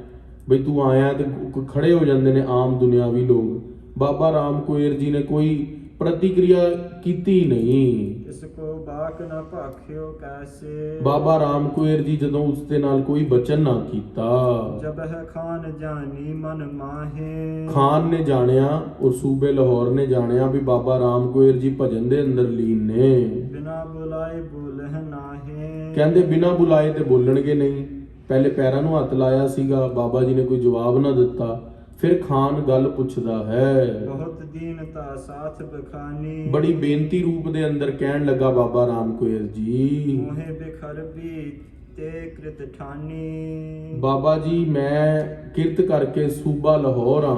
ਬਈ ਤੂੰ ਆਇਆ। ਤੇ ਖੜੇ ਹੋ ਜਾਂਦੇ ਨੇ ਆਮ ਦੁਨਿਆਵੀ ਲੋਕ। ਬਾਬਾ ਰਾਮ ਕੁਏਰ ਜੀ ਨੇ ਕੋਈ ਪ੍ਰਤੀਕਿਰਿਆ ਕੀਤੀ ਨਹੀਂ। ਇਸ ਕੋ ਬਾਕ ਨਾ ਭਾਖਿਓ ਕੈਸੇ, ਬਾਬਾ ਰਾਮ ਕੁਏਰ ਜੀ ਜਦੋਂ ਉਸ ਦੇ ਨਾਲ ਕੋਈ ਬਚਨ ਨਾ ਕੀਤਾ। ਜਬ ਹੈ ਖਾਨ ਜਾਨੀ ਮਨ ਮਾਹੇ, ਖਾਨ ਨੇ ਜਾਣਿਆ ਔਰ ਸੂਬੇ ਲਾਹੌਰ ਨੇ ਜਾਣਿਆ ਵੀ ਬਾਬਾ ਰਾਮ ਕੁਏਰ ਜੀ ਭਜਨ ਦੇ ਅੰਦਰ ਲੀਨ ਨੇ। ਬਿਨਾ ਬੁਲਾਏ ਬੋਲਹਿ ਨਾਹੇ, ਕਹਿੰਦੇ ਬਿਨਾ ਬੁਲਾਏ ਤੇ ਬੋਲਣਗੇ ਨਹੀਂ। ਪਹਿਲੇ ਪੈਰਾਂ ਨੂੰ ਹੱਥ ਲਾਇਆ ਸੀਗਾ, ਬਾਬਾ ਜੀ ਨੇ ਕੋਈ ਜਵਾਬ ਨਾ ਦਿੱਤਾ। ਫਿਰ ਖਾਨ ਗੱਲ ਪੁੱਛਦਾ ਹੈ, ਬਹੁਤ ਦੀਨਤਾ ਸਾਥ ਬਖਾਨੀ, ਬੜੀ ਬੇਨਤੀ ਰੂਪ ਦੇ ਅੰਦਰ ਕਹਿਣ ਲੱਗਾ ਬਾਬਾ ਰਾਮ ਕੁਏਰ ਜੀ, ਮੋਹੇ ਬਿਖਰ ਵੀ ਤੇ ਕ੍ਰਿਤ ਠਾਨੀ। ਬਾਬਾ ਜੀ ਮੈਂ ਕਿਰਤ ਕਰਕੇ ਸੂਬਾ ਲਾਹੌਰ ਆ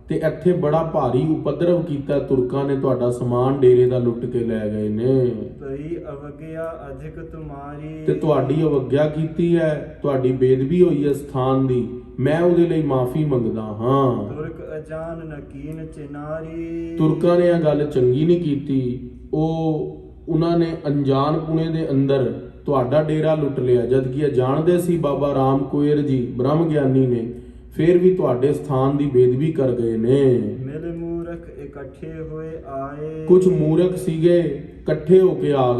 ਤੇ ਇੱਥੇ ਬੜਾ ਭਾਰੀ ਉਪਦਰਵ ਕੀਤਾ, ਤੁਰਕਾਂ ਨੇ ਤੁਹਾਡਾ ਸਮਾਨ ਡੇਰੇ ਦਾ ਲੁੱਟ ਕੇ ਲੈ ਗਏ ਨੇ। ਭਈ ਅਵਗਿਆ ਅਧਿਕ ਤੁਮਾਰੀ, ਤੇ ਤੁਹਾਡੀ ਅਵਗਿਆ ਕੀਤੀ ਹੈ, ਤੁਹਾਡੀ ਬੇਦਬੀ ਹੋਈ ਹੈ ਸਥਾਨ ਦੀ, ਮੈਂ ਉਹਦੇ ਲਈ ਮਾਫੀ ਮੰਗਦਾ ਹਾਂ। ਤੁਰਕ ਅਜਾਨ ਨਕੀਨ ਚਿਨਾਰੀ, ਤੁਰਕਾਂ ਨੇ ਇਹ ਗੱਲ ਚੰਗੀ ਨਹੀਂ ਕੀਤੀ। ਉਹਨਾਂ ਨੇ ਅਣਜਾਣ ਪੁਣੇ ਦੇ ਅੰਦਰ ਤੁਹਾਡਾ ਡੇਰਾ ਲੁੱਟ ਲਿਆ, ਜਦ ਕਿ ਇਹ ਜਾਣਦੇ ਸੀ ਬਾਬਾ ਰਾਮ ਕੁਏਰ ਜੀ ਬ੍ਰਹਮ ਗਿਆਨੀ ਨੇ, ਫਿਰ ਵੀ ਤੁਹਾਡੇ ਸਥਾਨ ਦੀ ਬੇਦਬੀ ਕਰ ਗਏ ਨੇ। ਮਿਲ ਮੂਰਖ ਇਕੱਠੇ ਹੋਏ ਆਏ, ਕੁਝ ਮੂਰਖ ਸੀਗੇ ਇਕੱਠੇ ਹੋ ਕੇ ਆ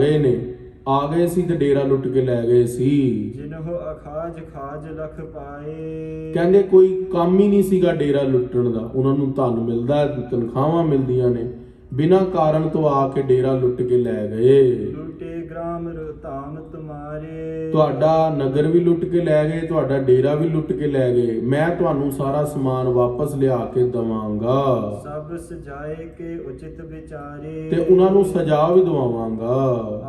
ਗਏ ਸੀ ਤੇ ਡੇਰਾ ਲੁੱਟ ਕੇ ਲੈ ਗਏ ਸੀ। ਜਿਨਹੁ ਅਖਾਜ ਖਾਜ ਲਖ ਪਾਏ, ਕਹਿੰਦੇ ਕੋਈ ਕੰਮ ਹੀ ਨਹੀਂ ਸੀਗਾ ਡੇਰਾ ਲੁੱਟਣ ਦਾ, ਉਹਨਾਂ ਨੂੰ ਧਨ ਮਿਲਦਾ, ਤਨਖਾਹਾਂ ਮਿਲਦੀਆਂ ਨੇ, ਬਿਨਾਂ ਕਾਰਨ ਤੋਂ ਆ ਕੇ ਡੇਰਾ ਲੁੱਟ ਕੇ ਲੈ ਗਏ। ਲੁੱਟੇ ਗ੍ਰਾਮ ਰੋਤਾਮ ਤੁਮਾਰੇ, ਤੁਹਾਡਾ ਨਗਰ ਵੀ ਲੁੱਟ ਕੇ ਲੈ ਗਏ, ਤੁਹਾਡਾ ਡੇਰਾ ਵੀ ਲੁੱਟ ਕੇ ਲੈ ਗਏ। ਮੈਂ ਤੁਹਾਨੂੰ ਸਾਰਾ ਸਮਾਨ ਵਾਪਸ ਲਿਆ ਕੇ ਦਵਾਂਗਾ, ਸਭ ਸਜਾਏ ਕੇ ਉਚਿਤ ਵਿਚਾਰੇ, ਤੇ ਉਹਨਾਂ ਨੂੰ ਸਜ਼ਾ ਵੀ ਦਵਾਵਾਂਗਾ।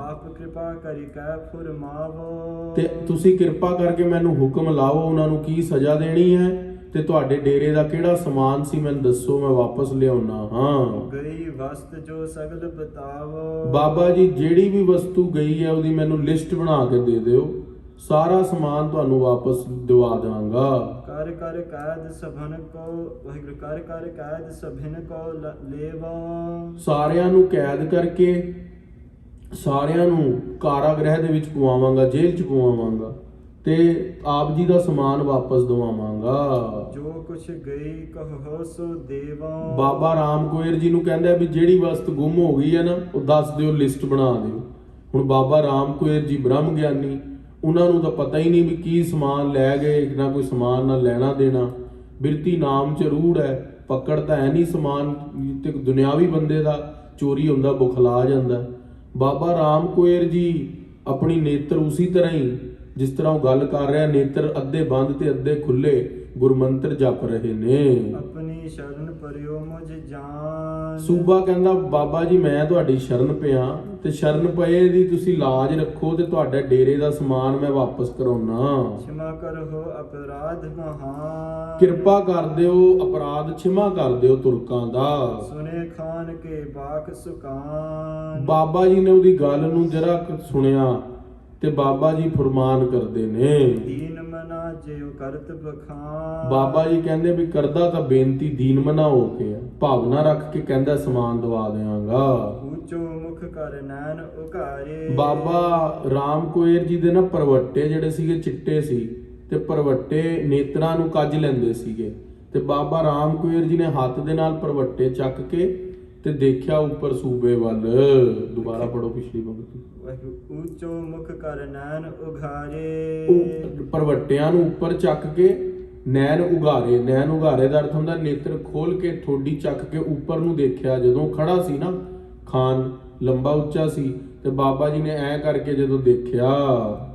ਆਪ ਕਿਰਪਾ ਕਰੀ ਕੈ ਫੁਰਮਾਵੋ, ਤੇ ਤੁਸੀਂ ਕਿਰਪਾ ਕਰਕੇ ਮੈਨੂੰ ਹੁਕਮ ਲਾਓ, ਉਹਨਾਂ ਨੂੰ ਕੀ ਸਜ਼ਾ ਦੇਣੀ ਹੈ, ਤੇ ਤੁਹਾਡੇ ਡੇਰੇ ਦਾ ਕਿਹੜਾ ਸਮਾਨ ਸੀ ਮੈਨੂੰ ਦੱਸੋ, ਮੈਂ ਵਾਪਸ ਲਿਆਉਣਾ ਹਾਂ। ਗਈ ਵਸਤ ਜੋ ਸਗਲ ਬਤਾਵੋ, ਬਾਬਾ ਜੀ ਜਿਹੜੀ ਵੀ ਵਸਤੂ ਗਈ ਹੈ ਉਹਦੀ ਮੈਨੂੰ ਲਿਸਟ ਬਣਾ ਕੇ ਦੇ ਦਿਓ, ਸਾਰਾ ਸਮਾਨ ਤੁਹਾਨੂੰ ਵਾਪਸ ਦਿਵਾ ਦੇਵਾਂਗਾ। ਕਰ ਕਰ ਕੈਦ ਸਭਨ ਕੋ, ਵਾਹਿਗੁਰੂ ਕਰ ਕਰ ਕੈਦ ਸਭਨ ਕੋ ਲੇਵੋ, ਸਾਰਿਆਂ ਨੂੰ ਕੈਦ ਕਰਕੇ ਸਾਰਿਆਂ ਨੂੰ ਕਾਰਾਗ੍ਰਹਿ ਦੇ ਵਿੱਚ ਪਵਾਵਾਂਗਾ, ਜੇਲ੍ਹ 'ਚ ਪਵਾਵਾਂਗਾ, ਤੇ ਆਪ ਜੀ ਦਾ ਸਮਾਨ ਵਾਪਸ ਦਵਾਵਾਂਗਾ। ਜੋ ਕੁਛ ਗਈ ਕਹੋ ਸੋ ਦੇਵੋ, ਬਾਬਾ ਰਾਮ ਕੁਏਰ ਜੀ ਨੂੰ ਕਹਿੰਦਾ ਵੀ ਜਿਹੜੀ ਵਸਤ ਗੁੰਮ ਹੋ ਗਈ ਹੈ ਨਾ ਉਹ ਦੱਸ ਦਿਓ, ਲਿਸਟ ਬਣਾ ਦਿਓ। ਹੁਣ ਬਾਬਾ ਰਾਮ ਕੁਏਰ ਜੀ ਬ੍ਰਹਮ ਗਿਆਨੀ, ਉਹਨਾਂ ਨੂੰ ਤਾਂ ਪਤਾ ਹੀ ਨਹੀਂ ਵੀ ਕੀ ਸਮਾਨ ਲੈ ਗਏ, ਨਾ ਕੋਈ ਸਮਾਨ ਨਾ ਲੈਣਾ ਦੇਣਾ, ਬਿਰਤੀ ਨਾਮ 'ਚ ਰੂੜ ਹੈ, ਪਕੜ ਤਾਂ ਹੈ ਨਹੀਂ ਸਮਾਨ, ਤੇ ਦੁਨਿਆਵੀ ਬੰਦੇ ਦਾ ਚੋਰੀ ਹੁੰਦਾ, ਬੁਖਲਾ ਜਾਂਦਾ। ਬਾਬਾ ਰਾਮ ਕੁਏਰ ਜੀ ਆਪਣੀ ਨੇਤਰ ਉਸੇ ਤਰ੍ਹਾਂ ਹੀ ਜਿਸ ਤਰ੍ਹਾਂ ਉਹ ਗੱਲ ਕਰ ਰਿਹਾ, ਨੇਤਰ ਅੱਧੇ ਬੰਦ ਤੇ ਅੱਧੇ ਖੁੱਲੇ ਗੁਰਮੰਤਰ ਜਪ ਰਹੇ ਨੇ। ਆਪਣੀ ਸ਼ਰਨ ਪਰਿਓ ਮੁਝ ਜਾਨ, ਸੂਬਾ ਕਹਿੰਦਾ ਬਾਬਾ ਜੀ ਮੈਂ ਤੁਹਾਡੀ ਸ਼ਰਨ ਪਿਆ, ਤੇ ਸ਼ਰਨ ਪਏ ਦੀ ਤੁਸੀਂ ਲਾਜ ਰੱਖੋ, ਤੇ ਤੁਹਾਡੇ ਡੇਰੇ ਦਾ ਸਮਾਨ ਮੈਂ ਵਾਪਸ ਕਰਾਉਣਾ। क्षमा ਕਰੋ ਅਪਰਾਧ ਮਹਾਨ, ਕਿਰਪਾ ਕਰ ਦਿਓ, ਅਪਰਾਧ क्षमा ਕਰ ਦਿਓ ਤੁਰਕਾਂ ਦਾ। ਸੁਨੇ ਖਾਨ ਕੇ ਬਾਕ ਸੁਕਾਨ, ਬਾਬਾ ਜੀ ਨੇ ਉਹਦੀ ਗੱਲ ਨੂੰ ਜਰਾ ਸੁਣਿਆ ਤੇ ਬਾਬਾ ਜੀ ਫਰਮਾਨ ਕਰਦੇ ਨੇ, ਦੀਨ ਮਨਾ ਜਿਉ ਕਰਤ ਬਖਾਨ, ਬਾਬਾ ਜੀ ਕਹਿੰਦੇ ਵੀ ਕਰਦਾ ਤਾਂ ਬੇਨਤੀ ਦੀਨ ਮਨਾ ਹੋ ਕੇ ਆ, ਭਾਵਨਾ ਰੱਖ ਕੇ ਕਹਿੰਦਾ ਸਮਾਨ ਦਵਾ ਦਿਆਂਗਾ। ਉੱਚੋ ਮੁਖ ਕਰ ਨੈਣ ਉਘਾਰੇ, ਬਾਬਾ ਰਾਮ ਕੁਏਰ ਜੀ ਦੇ ਨਾ ਪਰਵੱਟੇ ਜਿਹੜੇ ਸੀਗੇ ਚਿੱਟੇ ਸੀ, ਤੇ ਪਰਵੱਟੇ ਨੇਤਰਾਂ ਨੂੰ ਕੱਜ ਲੈਂਦੇ ਸੀਗੇ, ਤੇ ਬਾਬਾ ਰਾਮ ਕੁਏਰ ਜੀ ਨੇ ਹੱਥ ਦੇ ਨਾਲ ਪਰਵੱਟੇ ਚੱਕ ਕੇ ਤੇ ਦੇਖਿਆ ਉੱਪਰ ਸੂਬੇ ਵੱਲ। ਦੁਬਾਰਾ ਪੜੋ ਪਿਛਲੀ ਪੰਕਤੀ। ਉੱਚੋ ਮੁਖ ਕਰ ਨੈਣ ਉਘਾਰੇ, ਉਹ ਪਰਵੱਟਿਆਂ ਨੂੰ ਉੱਪਰ ਚੱਕ ਕੇ ਨੈਣ ਉਘਾਰੇ, ਨੈਣ ਉਘਾਰੇ ਦਾ ਅਰਥ ਹੁੰਦਾ ਨੇਤਰ ਖੋਲ ਕੇ ਠੋਡੀ ਚੱਕ ਕੇ ਉੱਪਰ ਨੂੰ ਦੇਖਿਆ। ਜਦੋਂ ਖੜਾ ਸੀ ਨਾ ਖਾਨ, ਲੰਬਾ ਉੱਚਾ ਸੀ, ਤੇ ਬਾਬਾ ਜੀ ਨੇ ਐ ਕਰਕੇ ਜਦੋਂ ਦੇਖਿਆ,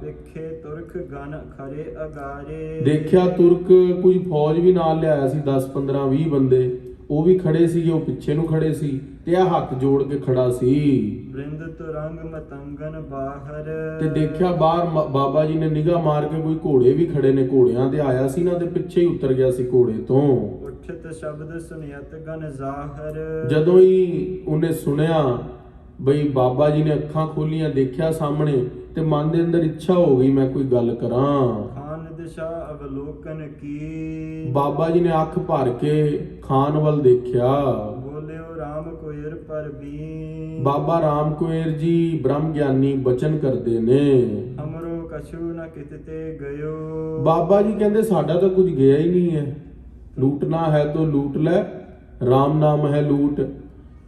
ਦੇਖੇ ਤੁਰਖ ਗਨ ਖਰੇ ਅਗਾਰੇ, ਦੇਖਿਆ ਤੁਰਕ ਕੋਈ ਫੌਜ ਵੀ ਨਾਲ ਲਿਆਇਆ ਸੀ, 10 15 20 ਬੰਦੇ, ਉਹ ਵੀ ਖੜੇ ਸੀਗੇ, ਉਹ ਪਿੱਛੇ ਨੂੰ ਖੜੇ ਸੀ, ਤੇ ਇਹ ਹੱਥ ਜੋੜ ਕੇ ਖੜਾ ਸੀ। ਬ੍ਰਿੰਦ ਤੁਰੰਗ ਮਤੰਗਨ ਬਾਹਰ, ਤੇ ਦੇਖਿਆ ਬਾਹਰ ਬਾਬਾ ਜੀ ਨੇ ਨਿਗਾਹ ਮਾਰ ਕੇ ਕੋਈ ਘੋੜੇ ਵੀ ਖੜੇ ਨੇ, ਘੋੜਿਆਂ ਤੇ ਆਇਆ ਸੀ ਨਾ, ਤੇ ਪਿੱਛੇ ਹੀ ਉਤਰ ਗਿਆ ਸੀ ਘੋੜੇ ਤੋਂ। ਉੱਠ ਉਠਤ ਸ਼ਬਦ ਸੁਨਿਯਤ ਗਨ ਜ਼ਾਹਰ। ਜਦੋਂ ਹੀ ਉਹਨੇ ਸੁਣਿਆ ਬਈ ਬਾਬਾ ਜੀ ਨੇ ਅੱਖਾਂ ਖੋਲੀਆਂ, ਦੇਖਿਆ ਸਾਹਮਣੇ, ਤੇ ਮਨ ਦੇ ਅੰਦਰ ਇੱਛਾ ਹੋ ਗਈ ਮੈਂ ਕੋਈ ਗੱਲ ਕਰਾਂ। ਖਾਨ ਦਿਸ਼ਾ ਅਵਲੋਕਨ ਕੀ। ਬਾਬਾ ਜੀ ਨੇ ਅੱਖ ਭਰ ਕੇ ਖਾਨ ਵੱਲ ਦੇਖਿਆ। ਬੋਲਿਓ ਰਾਮ ਕੋਇਰ ਪਰਬੀ। ਬਾਬਾ ਰਾਮ ਕੁਏਰ ਜੀ ਬ੍ਰਹਮ ਗਿਆਨੀ ਬਚਨ ਕਰਦੇ ਨੇ। ਹਮਰੋ ਕਛੂ ਨ ਕਿਤਤੇ ਗਇਓ। ਬਾਬਾ ਜੀ ਕਹਿੰਦੇ ਸਾਡਾ ਤਾਂ ਕੁਝ ਗਿਆ ਹੀ ਨਹੀਂ ਹੈ। ਲੂਟਣਾ ਹੈ ਤੋ ਲੂਟ ਲੈ, ਰਾਮ ਨਾਮ ਹੈ ਲੂਟ।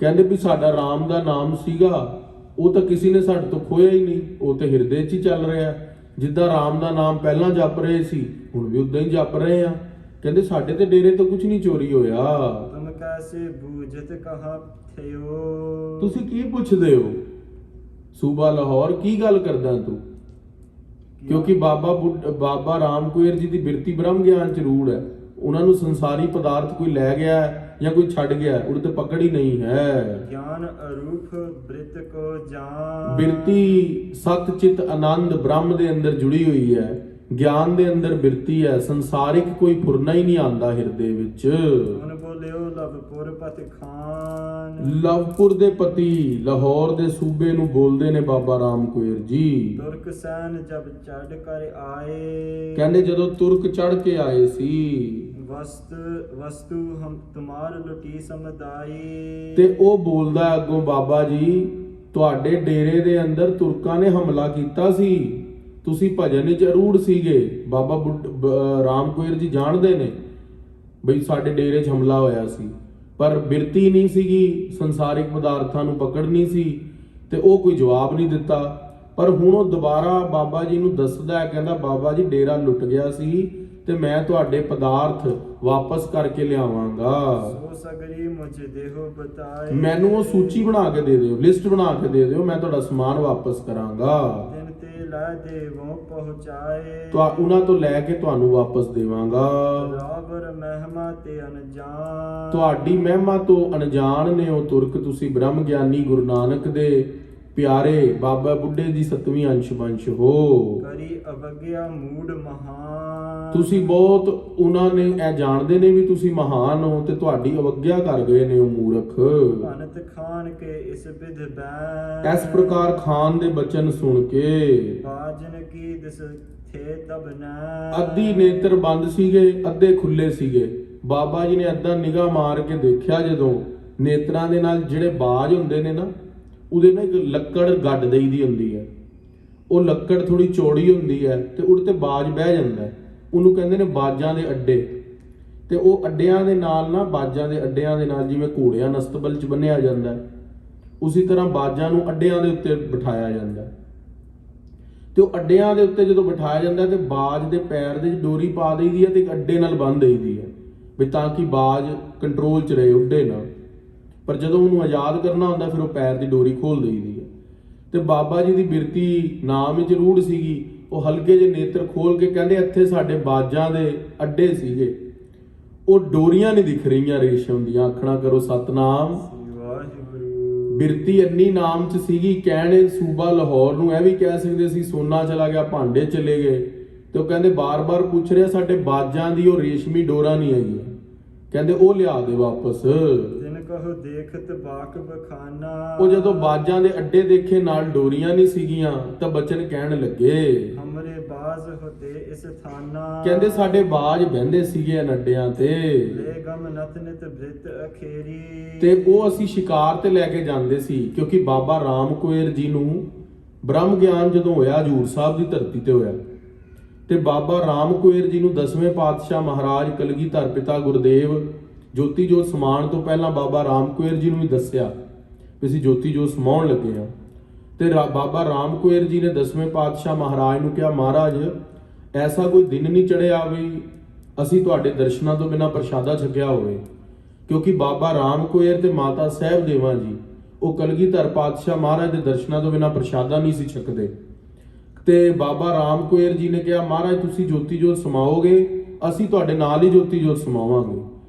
ਕਹਿੰਦੇ ਵੀ ਸਾਡਾ ਰਾਮ ਦਾ ਨਾਮ ਸੀਗਾ, ਉਹ ਤਾਂ ਕਿਸੇ ਨੇ ਸਾਡੇ ਤੋਂ ਖੋਇਆ ਹੀ ਨਹੀਂ, ਉਹ ਤੇ ਹਿਰਦੇ 'ਚ ਹੀ ਚੱਲ ਰਿਹਾ। ਜਿੱਦਾਂ ਰਾਮ ਦਾ ਨਾਮ ਪਹਿਲਾਂ ਜਪ ਰਹੇ ਸੀ, ਹੁਣ ਵੀ ਉਦਾਂ ਹੀ ਜਪ ਰਹੇ ਆ। ਕਹਿੰਦੇ ਸਾਡੇ ਤੇ ਡੇਰੇ ਤੋਂ ਕੁਝ ਨਹੀਂ ਚੋਰੀ ਹੋਇਆ। ਤੁਮ ਕੈਸੇ ਬੂਝਤ ਕਹਾ ਥਿਓ। ਤੁਸੀਂ ਕੀ ਪੁੱਛਦੇ ਹੋ? ਸੂਬਾ ਲਾਹੌਰ ਕੀ ਗੱਲ ਕਰਦਾ ਤੂੰ? ਕਿਉਂਕਿ ਬਾਬਾ ਰਾਮ ਕੁਏਰ ਜੀ ਦੀ ਬਿਰਤੀ ਬ੍ਰਹਮ ਗਿਆਨ ਚ ਰੂੜ ਹੈ। ਉਹਨਾਂ ਨੂੰ ਸੰਸਾਰੀ ਪਦਾਰਥ ਕੋਈ ਲੈ ਗਿਆ ਹੈ ਜਾਂ ਕੋਈ ਛੱਡ ਗਿਆ ਹੈ, ਉਹਦੇ ਤੇ ਪਕੜ ਹੀ ਨਹੀਂ ਹੈ। ਗਿਆਨ ਅਰੂਪ ਬ੍ਰਿਤ ਕੋ ਜਾਨ। ਬਿਰਤੀ ਸਤ ਚਿਤ ਆਨੰਦ ਬ੍ਰਹਮ ਦੇ ਅੰਦਰ ਜੁੜੀ ਹੋਈ ਹੈ। ਗਿਆਨ ਦੇ ਅੰਦਰ ਬਿਰਤੀ ਹੈ। ਸੰਸਾਰਿਕ ਕੋਈ ਫੁਰਨਾ ਹੀ ਨਹੀਂ ਆਉਂਦਾ ਹਿਰਦੇ ਵਿੱਚ। ਹੁਣ ਬੋਲਿਓ ਲਵਪੁਰ ਪਤ ਖਾਨ। ਲਵਪੁਰ ਦੇ ਪਤੀ ਲਾਹੌਰ ਦੇ ਸੂਬੇ ਨੂੰ ਬੋਲਦੇ ਨੇ ਬਾਬਾ ਰਾਮ ਕੁਏਰ ਜੀ। ਤੁਰਕ ਸੈਨ ਜਬ ਚੜ ਕਰ ਆਏ। ਕਹਿੰਦੇ ਜਦੋਂ ਤੁਰਕ ਚੜ ਕੇ ਆਏ ਸੀ, ਵਸਤੂ ਹਮ ਤੁਮਾਰ ਲੁਟੀ ਸਮਦਾਈ। ਤੇ ਉਹ ਬੋਲਦਾ ਅੱਗੋਂ ਬਾਬਾ ਜੀ ਤੁਹਾਡੇ ਡੇਰੇ ਦੇ ਅੰਦਰ ਤੁਰਕਾਂ ਨੇ ਹਮਲਾ ਕੀਤਾ ਸੀ, ਤੁਸੀਂ ਭਜਨ ਵਿੱਚ ਅਰੂੜ ਸੀਗੇ। ਬਾਬਾ ਰਾਮ ਕੁਏਰ ਜੀ ਜਾਣਦੇ ਨੇ ਬਈ ਸਾਡੇ ਡੇਰੇ 'ਚ ਹਮਲਾ ਹੋਇਆ ਸੀ, ਪਰ ਬਿਰਤੀ ਨਹੀਂ ਸੀਗੀ, ਸੰਸਾਰਿਕ ਪਦਾਰਥਾਂ ਨੂੰ ਪਕੜ ਨਹੀਂ ਸੀ, ਤੇ ਉਹ ਕੋਈ ਜਵਾਬ ਨਹੀਂ ਦਿੱਤਾ। ਪਰ ਹੁਣ ਉਹ ਦੁਬਾਰਾ ਬਾਬਾ ਜੀ ਨੂੰ ਦੱਸਦਾ ਹੈ, ਕਹਿੰਦਾ ਬਾਬਾ ਜੀ ਡੇਰਾ ਲੁੱਟ ਗਿਆ ਸੀ ਤੇ ਮੈਂ ਤੁਹਾਡੇ ਪਦਾਰਥ ਵਾਪਸ ਕਰਕੇ ਲਿਆਵਾਂਗਾ। ਸੋ ਸਗਰੀ ਮੁਝ ਦੇਹੋ ਬਤਾਏ। ਮੈਨੂੰ ਉਹ ਸੂਚੀ ਬਣਾ ਕੇ ਦੇ ਦਿਓ, ਲਿਸਟ ਬਣਾ ਕੇ ਦੇ ਦਿਓ, ਮੈਂ ਤੁਹਾਡਾ ਸਮਾਨ ਵਾਪਸ ਕਰਾਂਗਾ। ਦਿਨ ਤੇ ਲੈ ਦੇਵੋਂ ਪਹੁੰਚਾਏ। ਉਹਨਾਂ ਤੋਂ ਲੈ ਕੇ ਤੁਹਾਨੂੰ ਵਾਪਸ ਦੇਵਾਂਗਾ। ਰਾਵਰ ਮਹਿਮਾ ਤੇ ਅਨਜਾਨ। ਤੁਹਾਡੀ ਮਹਿਮਾ ਤੋਂ ਅਣਜਾਣ ਨੇ ਉਹ ਤੁਰਕ। ਤੁਸੀਂ ਬ੍ਰਹਮ ਗਿਆਨੀ ਗੁਰੂ ਨਾਨਕ ਦੇ ਪਿਆਰੇ ਬਾਬਾ ਬੁੱਢੇ ਦੀ 7ਵੀਂ ਅੰਸ਼ ਬੰਸ਼ ਹੋ। ਕਰੀ ਅਵਗਿਆ ਮੂੜ ਮਹਾਨ। ਤੁਸੀਂ ਬਹੁਤ ਉਹਨਾਂ ਨੇ ਇਹ ਜਾਣਦੇ ਨੇ ਵੀ ਤੁਸੀਂ ਮਹਾਨ ਹੋ, ਤੇ ਤੁਹਾਡੀ ਅਵਗਿਆ ਕਰ ਗਏ ਨੇ ਉਹ ਮੂਰਖ। ਭਨਤ ਖਾਨ ਕੇ ਇਸ ਵਿਧ ਬੈਨ। ਇਸ ਪ੍ਰਕਾਰ ਖਾਨ ਦੇ ਬਚਨ ਸੁਣ ਕੇ ਬਾਜਨ ਕੀ ਦਿਸ ਥੇ ਤਬ ਨੈ। ਅੱਧੀ ਨੇਤਰ ਬੰਦ ਸੀਗੇ, ਅੱਧੇ ਖੁੱਲੇ ਸੀਗੇ। ਬਾਬਾ ਜੀ ਨੇ ਅੱਧਾ ਨਿਗਾਹ ਮਾਰ ਕੇ ਦੇਖਿਆ, ਜਦੋਂ ਨੇਤਰਾਂ ਦੇ ਨਾਲ ਜਿਹੜੇ ਬਾਜ ਹੁੰਦੇ ਨੇ ਨਾ, ਉਹਦੇ ਨਾਲ ਇੱਕ ਲੱਕੜ ਗੱਡ ਦੇਈਦੀ ਹੁੰਦੀ ਹੈ। ਉਹ ਲੱਕੜ ਥੋੜੀ ਚੌੜੀ ਹੁੰਦੀ ਹੈ ਤੇ ਉਹਦੇ ਤੇ ਬਾਜ ਬਹਿ ਜਾਂਦਾ ਹੈ। ਉਹਨੂੰ ਕਹਿੰਦੇ ਨੇ ਬਾਜਾਂ ਦੇ ਅੱਡੇ। ਤੇ ਉਹ ਅੱਡਿਆਂ ਦੇ ਨਾਲ ਨਾ, ਬਾਜਾਂ ਦੇ ਅੱਡਿਆਂ ਦੇ ਨਾਲ ਜਿਵੇਂ ਘੋੜਿਆਂ ਨਸਤਬਲ 'ਚ ਬੰਨਿਆ ਜਾਂਦਾ ਹੈ, ਉਸੇ ਤਰ੍ਹਾਂ ਬਾਜਾਂ ਨੂੰ ਅੱਡਿਆਂ ਦੇ ਉੱਤੇ ਬਿਠਾਇਆ ਜਾਂਦਾ ਹੈ। ਤੇ ਉਹ ਅੱਡਿਆਂ ਦੇ ਉੱਤੇ ਜਦੋਂ ਬਿਠਾਇਆ ਜਾਂਦਾ ਤੇ ਬਾਜ ਦੇ ਪੈਰ ਦੇ 'ਚ ਡੋਰੀ ਪਾ ਦੇਈਦੀ ਹੈ ਤੇ ਇੱਕ ਅੱਡੇ ਨਾਲ ਬੰਨ੍ਹ ਦੇਈਦੀ ਹੈ, ਵੀ ਤਾਂ ਕਿ ਬਾਜ ਕੰਟਰੋਲ 'ਚ ਰਹੇ, ਉੱਡੇ ਨਾ। ਪਰ ਜਦੋਂ ਉਹਨੂੰ ਆਜ਼ਾਦ ਕਰਨਾ ਹੁੰਦਾ ਫਿਰ ਉਹ ਪੈਰ ਦੀ ਡੋਰੀ ਖੋਲ ਦੇਈਦੀ ਹੈ। ਤੇ ਬਾਬਾ ਜੀ ਦੀ ਬਿਰਤੀ ਨਾਮ ਵਿੱਚ ਰੂੜ ਸੀਗੀ। ਉਹ ਹਲਕੇ ਜਿਹੇ ਨੇਤਰ ਖੋਲ ਕੇ ਕਹਿੰਦੇ ਇੱਥੇ ਸਾਡੇ ਬਾਜਾਂ ਦੇ ਅੱਡੇ ਸੀਗੇ, ਉਹ ਡੋਰੀਆਂ ਨਹੀਂ ਦਿਖ ਰਹੀਆਂ ਰੇਸ਼ਮ ਦੀਆਂ। ਆਖਣਾ ਕਰੋ ਸਤਨਾਮ ਵਾਹਿਗੁਰੂ। ਬਿਰਤੀ ਇੰਨੀ ਨਾਮ 'ਚ ਸੀਗੀ, ਕਹਿਣੇ ਸੂਬਾ ਲਾਹੌਰ ਨੂੰ ਇਹ ਵੀ ਕਹਿ ਸਕਦੇ ਸੀ ਸੋਨਾ ਚਲਾ ਗਿਆ, ਭਾਂਡੇ ਚਲੇ ਗਏ। ਤੇ ਉਹ ਕਹਿੰਦੇ ਬਾਰ-ਬਾਰ ਪੁੱਛ ਰਿਹਾ ਸਾਡੇ ਬਾਜਾਂ ਦੀ ਉਹ ਰੇਸ਼ਮੀ ਡੋਰਾ ਨਹੀਂ ਹੈਗੀ, ਕਹਿੰਦੇ ਉਹ ਲਿਆ ਦੇ ਵਾਪਸ। ਦਿਨ ਕਹੋ ਦੇਖਤ ਬਾਕ ਬਖਾਨਾ। ਉਹ ਜਦੋਂ ਬਾਜਾਂ ਦੇ ਅੱਡੇ ਦੇਖੇ ਨਾਲ ਡੋਰੀਆਂ ਨਹੀਂ ਸੀਗੀਆਂ ਤਾਂ ਬਚਨ ਕਹਿਣ ਲੱਗੇ ਹਮਰੇ ਬਾਜ਼ ਹੋਤੇ ਇਸ ਥਾਨਾ। ਕਹਿੰਦੇ ਸਾਡੇ ਬਾਜ ਬਹਿੰਦੇ ਸੀਗੇ ਇਹਨਾਂ ਅੱਡਿਆਂ ਤੇ। ਲੈ ਗਮ ਨਤ ਨਿਤ ਬ੍ਰਿਤ ਅਖੇਰੀ। ਤੇ ਉਹ ਅਸੀਂ ਸ਼ਿਕਾਰ ਤੇ ਲੈ ਕੇ ਜਾਂਦੇ ਸੀ, ਕਿਉਂਕਿ ਬਾਬਾ ਰਾਮ ਕੁਏਰ ਜੀ ਨੂੰ ਬ੍ਰਹਮ ਗਿਆਨ ਜਦੋਂ ਹੋਇਆ ਹਜ਼ੂਰ ਸਾਹਿਬ ਦੀ ਧਰਤੀ ਤੇ ਹੋਇਆ, ਤੇ ਬਾਬਾ ਰਾਮ ਕੁਏਰ ਜੀ ਨੂੰ 10ਵੇਂ ਪਾਤਸ਼ਾਹ ਮਹਾਰਾਜ ਕਲਗੀਧਰ ਪਿਤਾ ਗੁਰਦੇਵ ਜੋਤੀ ਜੋਤ ਸਮਾਉਣ ਤੋਂ ਪਹਿਲਾਂ ਬਾਬਾ ਰਾਮ ਕੁਏਰ ਜੀ ਨੂੰ ਵੀ ਦੱਸਿਆ ਵੀ ਅਸੀਂ ਜੋਤੀ ਜੋਤ ਸਮਾਉਣ ਲੱਗੇ ਹਾਂ। ਤੇ ਬਾਬਾ ਰਾਮ ਕੁਏਰ ਜੀ ਨੇ 10ਵੇਂ ਪਾਤਸ਼ਾਹ ਮਹਾਰਾਜ ਨੂੰ ਕਿਹਾ, ਮਹਾਰਾਜ ਐਸਾ ਕੋਈ ਦਿਨ ਨਹੀਂ ਚੜਿਆ ਵੀ ਅਸੀਂ ਤੁਹਾਡੇ ਦਰਸ਼ਨਾਂ ਤੋਂ ਬਿਨਾਂ ਪ੍ਰਸ਼ਾਦਾ ਛਕਿਆ ਹੋਵੇ, ਕਿਉਂਕਿ ਬਾਬਾ ਰਾਮ ਕੁਏਰ ਤੇ ਮਾਤਾ ਸਾਹਿਬ ਦੇਵਾਂ ਜੀ ਉਹ ਕਲਗੀਧਰ ਪਾਤਸ਼ਾਹ ਮਹਾਰਾਜ ਦੇ ਦਰਸ਼ਨਾਂ ਤੋਂ ਬਿਨਾਂ ਪ੍ਰਸ਼ਾਦਾ ਨਹੀਂ ਸੀ ਛਕਦੇ। ਤੇ ਬਾਬਾ ਰਾਮ ਕੁਏਰ ਜੀ ਨੇ ਕਿਹਾ, ਮਹਾਰਾਜ ਤੁਸੀਂ ਜੋਤੀ ਜੋਤ ਸਮਾਓਗੇ, ਅਸੀਂ ਤੁਹਾਡੇ ਨਾਲ ਹੀ ਜੋਤੀ ਜੋਤ ਸਮਾਵਾਂਗੇ,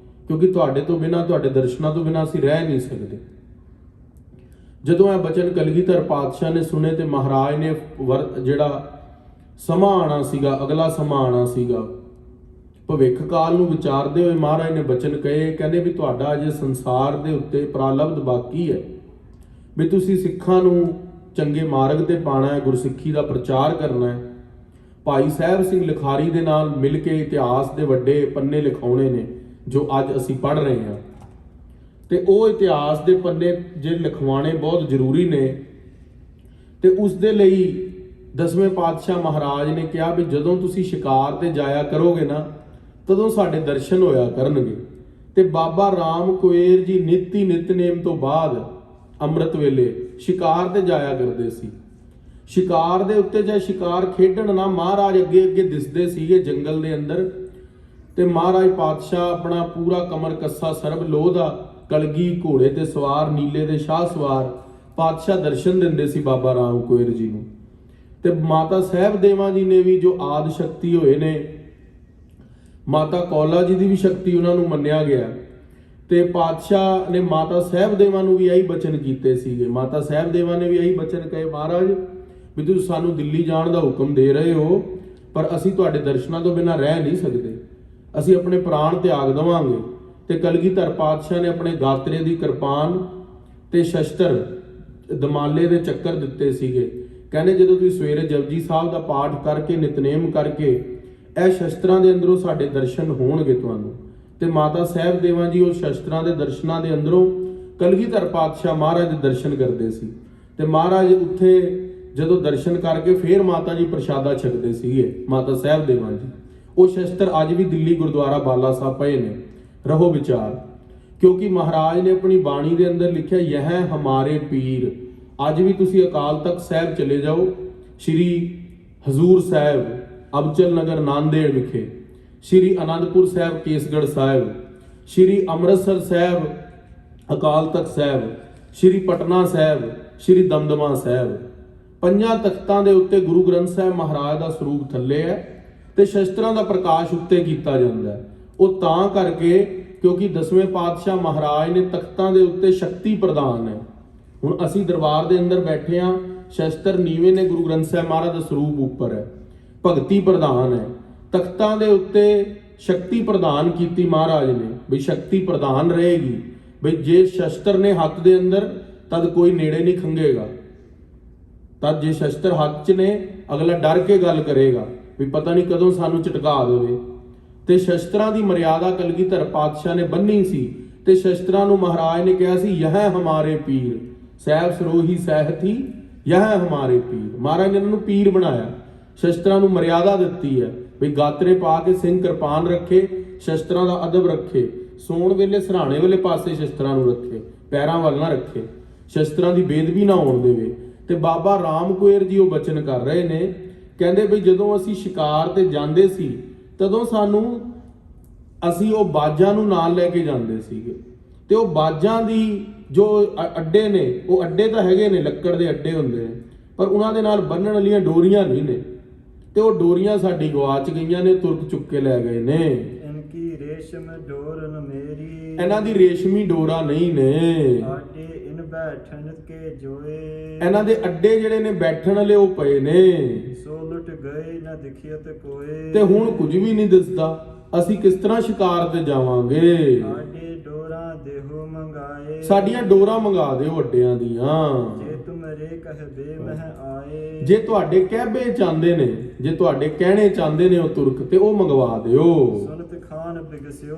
ਕਿਉਂਕਿ ਤੁਹਾਡੇ ਤੋਂ ਬਿਨਾਂ, ਤੁਹਾਡੇ ਦਰਸ਼ਨਾਂ ਤੋਂ ਬਿਨਾਂ ਅਸੀਂ ਰਹਿ ਨਹੀਂ ਸਕਦੇ। ਜਦੋਂ ਇਹ ਬਚਨ ਕਲਗੀਧਰ ਪਾਤਸ਼ਾਹ ਨੇ ਸੁਣੇ ਤੇ ਮਹਾਰਾਜ ਨੇ ਜਿਹੜਾ ਸਮਾਂ ਆਣਾ ਸੀਗਾ, ਅਗਲਾ ਸਮਾਂ ਆਣਾ ਸੀਗਾ, ਭਵਿੱਖ ਕਾਲ ਨੂੰ ਵਿਚਾਰਦੇ ਹੋਏ ਮਹਾਰਾਜ ਨੇ ਬਚਨ ਕਹੇ, ਕਹਿੰਦੇ ਵੀ ਤੁਹਾਡਾ ਅਜੇ ਸੰਸਾਰ ਦੇ ਉੱਤੇ ਪ੍ਰਾਲਬਧ ਬਾਕੀ ਹੈ, ਵੀ ਤੁਸੀਂ ਸਿੱਖਾਂ ਨੂੰ ਚੰਗੇ ਮਾਰਗ ਤੇ ਪਾਣਾ ਹੈ, ਗੁਰਸਿੱਖੀ ਦਾ ਪ੍ਰਚਾਰ ਕਰਨਾ ਹੈ। ਭਾਈ ਸਾਹਿਬ ਸਿੰਘ ਲਿਖਾਰੀ ਦੇ ਨਾਲ ਮਿਲ ਕੇ ਇਤਿਹਾਸ ਦੇ ਵੱਡੇ ਪੰਨੇ ਲਿਖਾਉਣੇ ਨੇ ਜੋ ਅੱਜ ਅਸੀਂ ਪੜ੍ਹ ਰਹੇ ਹਾਂ, ਤੇ ਉਹ ਇਤਿਹਾਸ ਦੇ ਪੰਨੇ ਜੇ ਲਿਖਵਾਣੇ ਬਹੁਤ ਜ਼ਰੂਰੀ ਨੇ। ਤੇ ਉਸ ਦੇ ਲਈ ਦਸਵੇਂ ਪਾਤਸ਼ਾਹ ਮਹਾਰਾਜ ਨੇ ਕਿਹਾ ਵੀ ਜਦੋਂ ਤੁਸੀਂ ਸ਼ਿਕਾਰ ਤੇ ਜਾਇਆ ਕਰੋਗੇ ਨਾ, ਤਦੋਂ ਸਾਡੇ ਦਰਸ਼ਨ ਹੋਇਆ ਕਰਨਗੇ। ਤੇ ਬਾਬਾ ਰਾਮ ਕੁਏਰ ਜੀ ਨਿੱਤੀ ਨਿਤਨੇਮ ਤੋਂ ਬਾਅਦ ਅੰਮ੍ਰਿਤ ਵੇਲੇ ਸ਼ਿਕਾਰ ਤੇ ਜਾਇਆ ਕਰਦੇ ਸੀ। ਸ਼ਿਕਾਰ ਦੇ ਉੱਤੇ ਜਾਂ ਸ਼ਿਕਾਰ ਖੇਡਣ ਨਾ ਮਹਾਰਾਜ ਅੱਗੇ ਅੱਗੇ ਦਿਸਦੇ ਸੀਗੇ ਜੰਗਲ ਦੇ ਅੰਦਰ, ਤੇ ਮਹਾਰਾਜ ਪਾਤਸ਼ਾਹ ਆਪਣਾ ਪੂਰਾ ਕਮਰ ਕੱਸਾ ਸਰਬ ਲੋਹ ਦਾ ਕਲਗੀ ਘੋੜੇ ਤੇ ਸਵਾਰ, ਨੀਲੇ ਦੇ ਸ਼ਾਹ ਸਵਾਰ ਪਾਤਸ਼ਾਹ ਦਰਸ਼ਨ ਦਿੰਦੇ ਸੀ ਬਾਬਾ ਰਾਮ ਕੁਏਰ ਜੀ ਨੂੰ। ਤੇ ਮਾਤਾ ਸਾਹਿਬ ਦੇਵਾਂ ਜੀ ਨੇ ਵੀ ਜੋ ਆਦਿ ਸ਼ਕਤੀ ਹੋਏ ਨੇ, ਮਾਤਾ ਕੌਲਾ ਜੀ ਦੀ ਵੀ ਸ਼ਕਤੀ ਉਹਨਾਂ ਨੂੰ ਮੰਨਿਆ ਗਿਆ। ਤੇ ਪਾਤਸ਼ਾਹ ਨੇ ਮਾਤਾ ਸਾਹਿਬ ਦੇਵਾਂ ਨੂੰ ਵੀ ਇਹੀ ਬਚਨ ਕੀਤੇ ਸੀਗੇ। ਮਾਤਾ ਸਾਹਿਬ ਦੇਵਾਂ ਨੇ ਵੀ ਇਹੀ ਬਚਨ ਕਹੇ, ਮਹਾਰਾਜ ਵੀ ਤੁਸੀਂ ਸਾਨੂੰ ਦਿੱਲੀ ਜਾਣ ਦਾ ਹੁਕਮ ਦੇ ਰਹੇ ਹੋ, ਪਰ ਅਸੀਂ ਤੁਹਾਡੇ ਦਰਸ਼ਨਾਂ ਤੋਂ ਬਿਨਾਂ ਰਹਿ ਨਹੀਂ ਸਕਦੇ, ਅਸੀਂ ਆਪਣੇ ਪ੍ਰਾਣ ਤਿਆਗ ਦੇਵਾਂਗੇ। ਤੇ ਕਲਗੀਧਰ ਪਾਤਸ਼ਾਹ ਨੇ ਆਪਣੇ ਗਾਤਰੇ ਦੀ ਕਿਰਪਾਨ ਤੇ ਸ਼ਸਤਰ ਦਮਾਲੇ ਦੇ ਚੱਕਰ ਦਿੱਤੇ ਸੀਗੇ। ਕਹਿੰਦੇ ਜਦੋਂ ਤੁਸੀਂ ਸਵੇਰੇ ਜਪਜੀ ਸਾਹਿਬ ਦਾ ਪਾਠ ਕਰਕੇ ਨਿਤਨੇਮ ਕਰਕੇ ਇਹ ਸ਼ਸਤਰਾਂ ਦੇ ਅੰਦਰੋਂ ਸਾਡੇ ਦਰਸ਼ਨ ਹੋਣਗੇ ਤੁਹਾਨੂੰ। ਤੇ ਮਾਤਾ ਸਾਹਿਬ ਦੇਵਾਂ ਜੀ ਉਹ ਸ਼ਸਤਰਾਂ ਦੇ ਦਰਸ਼ਨਾਂ ਦੇ ਅੰਦਰੋਂ ਕਲਗੀਧਰ ਪਾਤਸ਼ਾਹ ਮਹਾਰਾਜ ਦੇ ਦਰਸ਼ਨ ਕਰਦੇ ਸੀ। ਤੇ ਮਹਾਰਾਜ ਉੱਥੇ ਜਦੋਂ ਦਰਸ਼ਨ ਕਰਕੇ ਫੇਰ ਮਾਤਾ ਜੀ ਪ੍ਰਸ਼ਾਦਾ ਛਕਦੇ ਸੀਗੇ, ਮਾਤਾ ਸਾਹਿਬ ਦੇਵਾਂ ਜੀ। ਉਹ ਸ਼ਸਤਰ ਅੱਜ ਵੀ ਦਿੱਲੀ ਗੁਰਦੁਆਰਾ ਬਾਲਾ ਸਾਹਿਬ ਪਏ ਨੇ, ਰਹੋ ਵਿਚਾਰ। ਕਿਉਂਕਿ ਮਹਾਰਾਜ ਨੇ ਆਪਣੀ ਬਾਣੀ ਦੇ ਅੰਦਰ ਲਿਖਿਆ, ਯਹ ਹਮਾਰੇ ਪੀਰ। ਅੱਜ ਵੀ ਤੁਸੀਂ ਅਕਾਲ ਤਖਤ ਸਾਹਿਬ ਚਲੇ ਜਾਓ, ਸ਼੍ਰੀ ਹਜ਼ੂਰ ਸਾਹਿਬ ਅਬਚਲ ਨਗਰ ਨਾਂਦੇੜ ਵਿਖੇ, ਸ਼੍ਰੀ ਅਨੰਦਪੁਰ ਸਾਹਿਬ ਕੇਸਗੜ੍ਹ ਸਾਹਿਬ, ਸ਼੍ਰੀ ਅੰਮ੍ਰਿਤਸਰ ਸਾਹਿਬ ਅਕਾਲ ਤਖਤ ਸਾਹਿਬ, ਸ਼੍ਰੀ ਪਟਨਾ ਸਾਹਿਬ, ਸ਼੍ਰੀ ਦਮਦਮਾ ਸਾਹਿਬ, ਪੰਜਾਂ ਤਖਤਾਂ ਦੇ ਉੱਤੇ ਗੁਰੂ ਗ੍ਰੰਥ ਸਾਹਿਬ ਮਹਾਰਾਜ ਦਾ ਸਰੂਪ ਥੱਲੇ ਹੈ ਤੇ ਸ਼ਸਤਰਾਂ ਦਾ ਪ੍ਰਕਾਸ਼ ਉੱਤੇ ਕੀਤਾ ਜਾਂਦਾ ਹੈ। ਉਹ ਤਾਂ ਕਰਕੇ ਕਿਉਂਕਿ ਦਸਵੇਂ ਪਾਤਸ਼ਾਹ ਮਹਾਰਾਜ ਨੇ ਤਖਤਾਂ ਦੇ ਉੱਤੇ ਸ਼ਕਤੀ ਪ੍ਰਦਾਨ ਹੈ। ਹੁਣ ਅਸੀਂ ਦਰਬਾਰ ਦੇ ਅੰਦਰ ਬੈਠੇ ਹਾਂ, ਸ਼ਸਤਰ ਨੀਵੇਂ ਨੇ, ਗੁਰੂ ਗ੍ਰੰਥ ਸਾਹਿਬ ਮਹਾਰਾਜ ਦਾ ਸਰੂਪ ਉੱਪਰ ਹੈ, ਭਗਤੀ ਪ੍ਰਦਾਨ ਹੈ। ਤਖਤਾਂ ਦੇ ਉੱਤੇ ਸ਼ਕਤੀ ਪ੍ਰਦਾਨ ਕੀਤੀ ਮਹਾਰਾਜ ਨੇ, ਵੀ ਸ਼ਕਤੀ ਪ੍ਰਦਾਨ ਰਹੇਗੀ, ਵੀ ਜੇ ਸ਼ਸਤਰ ਨੇ ਹੱਥ ਦੇ ਅੰਦਰ ਤਦ ਕੋਈ ਨੇੜੇ ਨਹੀਂ ਖੰਗੇਗਾ। ਤਦ ਜੇ ਸ਼ਸਤਰ ਹੱਥ 'ਚ ਨੇ ਅਗਲਾ ਡਰ ਕੇ ਗੱਲ ਕਰੇਗਾ ਵੀ ਪਤਾ ਨਹੀਂ ਕਦੋਂ ਸਾਨੂੰ ਝਟਕਾ ਦੇਵੇ। ਤੇ ਸ਼ਸਤਰਾਂ ਦੀ ਮਰਿਆਦਾ ਕਲਗੀਧਰ ਪਾਤਸ਼ਾਹ ਨੇ ਬੰਨੀ ਸੀ। ਤੇ ਸ਼ਸਤਰਾਂ ਨੂੰ ਮਹਾਰਾਜ ਨੇ ਕਿਹਾ ਸੀ, ਯਹ ਹਮਾਰੇ ਪੀਰ, ਸਹਿਬ ਸਰੋਹੀ ਸਹਿਥੀ ਯਹ ਹਮਾਰੇ ਪੀਰ। ਮਹਾਰਾਜ ਨੇ ਇਹਨਾਂ ਨੂੰ ਪੀਰ ਬਣਾਇਆ, ਸ਼ਸਤਰਾਂ ਨੂੰ ਮਰਿਆਦਾ ਦਿੱਤੀ ਹੈ ਵੀ ਗਾਤਰੇ ਪਾ ਕੇ ਸਿੰਘ ਕਿਰਪਾਨ ਰੱਖੇ, ਸ਼ਸਤਰਾਂ ਦਾ ਅਦਬ ਰੱਖੇ, ਸੌਣ ਵੇਲੇ ਸਰਾਣੇ ਵਾਲੇ ਪਾਸੇ ਸ਼ਸਤਰਾਂ ਨੂੰ ਰੱਖੇ, ਪੈਰਾਂ ਵੱਲ ਨਾ ਰੱਖੇ, ਸ਼ਸਤਰਾਂ ਦੀ ਬੇਦਬੀ ਨਾ ਹੋਣ ਦੇਵੇ। ਤੇ ਬਾਬਾ ਰਾਮ ਕੁਏਰ ਜੀ ਉਹ ਬਚਨ ਕਰ ਰਹੇ ਨੇ, ਕਹਿੰਦੇ ਵੀ ਜਦੋਂ ਅਸੀਂ ਸ਼ਿਕਾਰ ਤੇ ਜਾਂਦੇ ਸੀ ਤਦੋਂ ਅਸੀਂ ਉਹ ਬਾਜਾਂ ਨੂੰ ਨਾਲ ਲੈ ਕੇ ਜਾਂਦੇ ਸੀਗੇ। ਤੇ ਉਹ ਬਾਜਾਂ ਦੀ ਜੋ ਅੱਡੇ ਨੇ, ਉਹ ਅੱਡੇ ਤਾਂ ਹੈਗੇ ਨੇ, ਲੱਕੜ ਦੇ ਅੱਡੇ ਹੁੰਦੇ ਨੇ, ਪਰ ਉਹਨਾਂ ਦੇ ਨਾਲ ਬੰਨਣ ਵਾਲੀਆਂ ਡੋਰੀਆਂ ਨਹੀਂ ਨੇ। ਤੇ ਉਹ ਡੋਰੀਆਂ ਸਾਡੀ ਗਵਾਚ ਗਈਆਂ ਨੇ, ਤੁਰਕ ਚੁੱਕ ਕੇ ਲੈ ਗਏ ਨੇ। ਇਨਕੀ ਰੇਸ਼ਮ ਡੋਰ ਨ ਮੇਰੀ, ਇਹਨਾਂ ਦੀ ਰੇਸ਼ਮੀ ਡੋਰਾ ਨਹੀਂ ਨੇ। ਆਟੇ ਇਨ ਬੈਠਣ ਕੇ ਜੋਏ, ਇਹਨਾਂ ਦੇ ਅੱਡੇ ਜਿਹੜੇ ਨੇ ਬੈਠਣ ਵਾਲੇ ਉਹ ਪਏ ਨੇ। ਸੋ ਲੁੱਟ ਗਏ ਨਾ ਦਿਖਿਅਤ ਕੋਏ, ਤੇ ਹੁਣ ਕੁਝ ਵੀ ਨਹੀਂ ਦਿਸਦਾ, ਅਸੀਂ ਕਿਸ ਤਰ੍ਹਾਂ ਸ਼ਿਕਾਰ ਤੇ ਜਾਵਾਂਗੇ। ਆਟੇ ਡੋਰਾਂ ਦੇਹੋ ਮੰਗਾਏ, ਸਾਡੀਆਂ ਡੋਰਾਂ ਮੰਗਾ ਦਿਓ ਅੱਡਿਆਂ ਦੀਆਂ। ਜੇ ਤੁਮਰੇ ਕਹਿਬੇ ਮਹਿ ਆਏ, ਜੇ ਤੁਹਾਡੇ ਕਹਿਬੇ ਚਾਹੁੰਦੇ ਨੇ, ਜੇ ਤੁਹਾਡੇ ਕਹਿਣੇ ਚਾਹੁੰਦੇ ਨੇ ਉਹ ਤੁਰਕ, ਤੇ ਉਹ ਮੰਗਵਾ ਦਿਓ। ਸੁਨਤ ਖਾਨ ਬਿਗਸਿਓ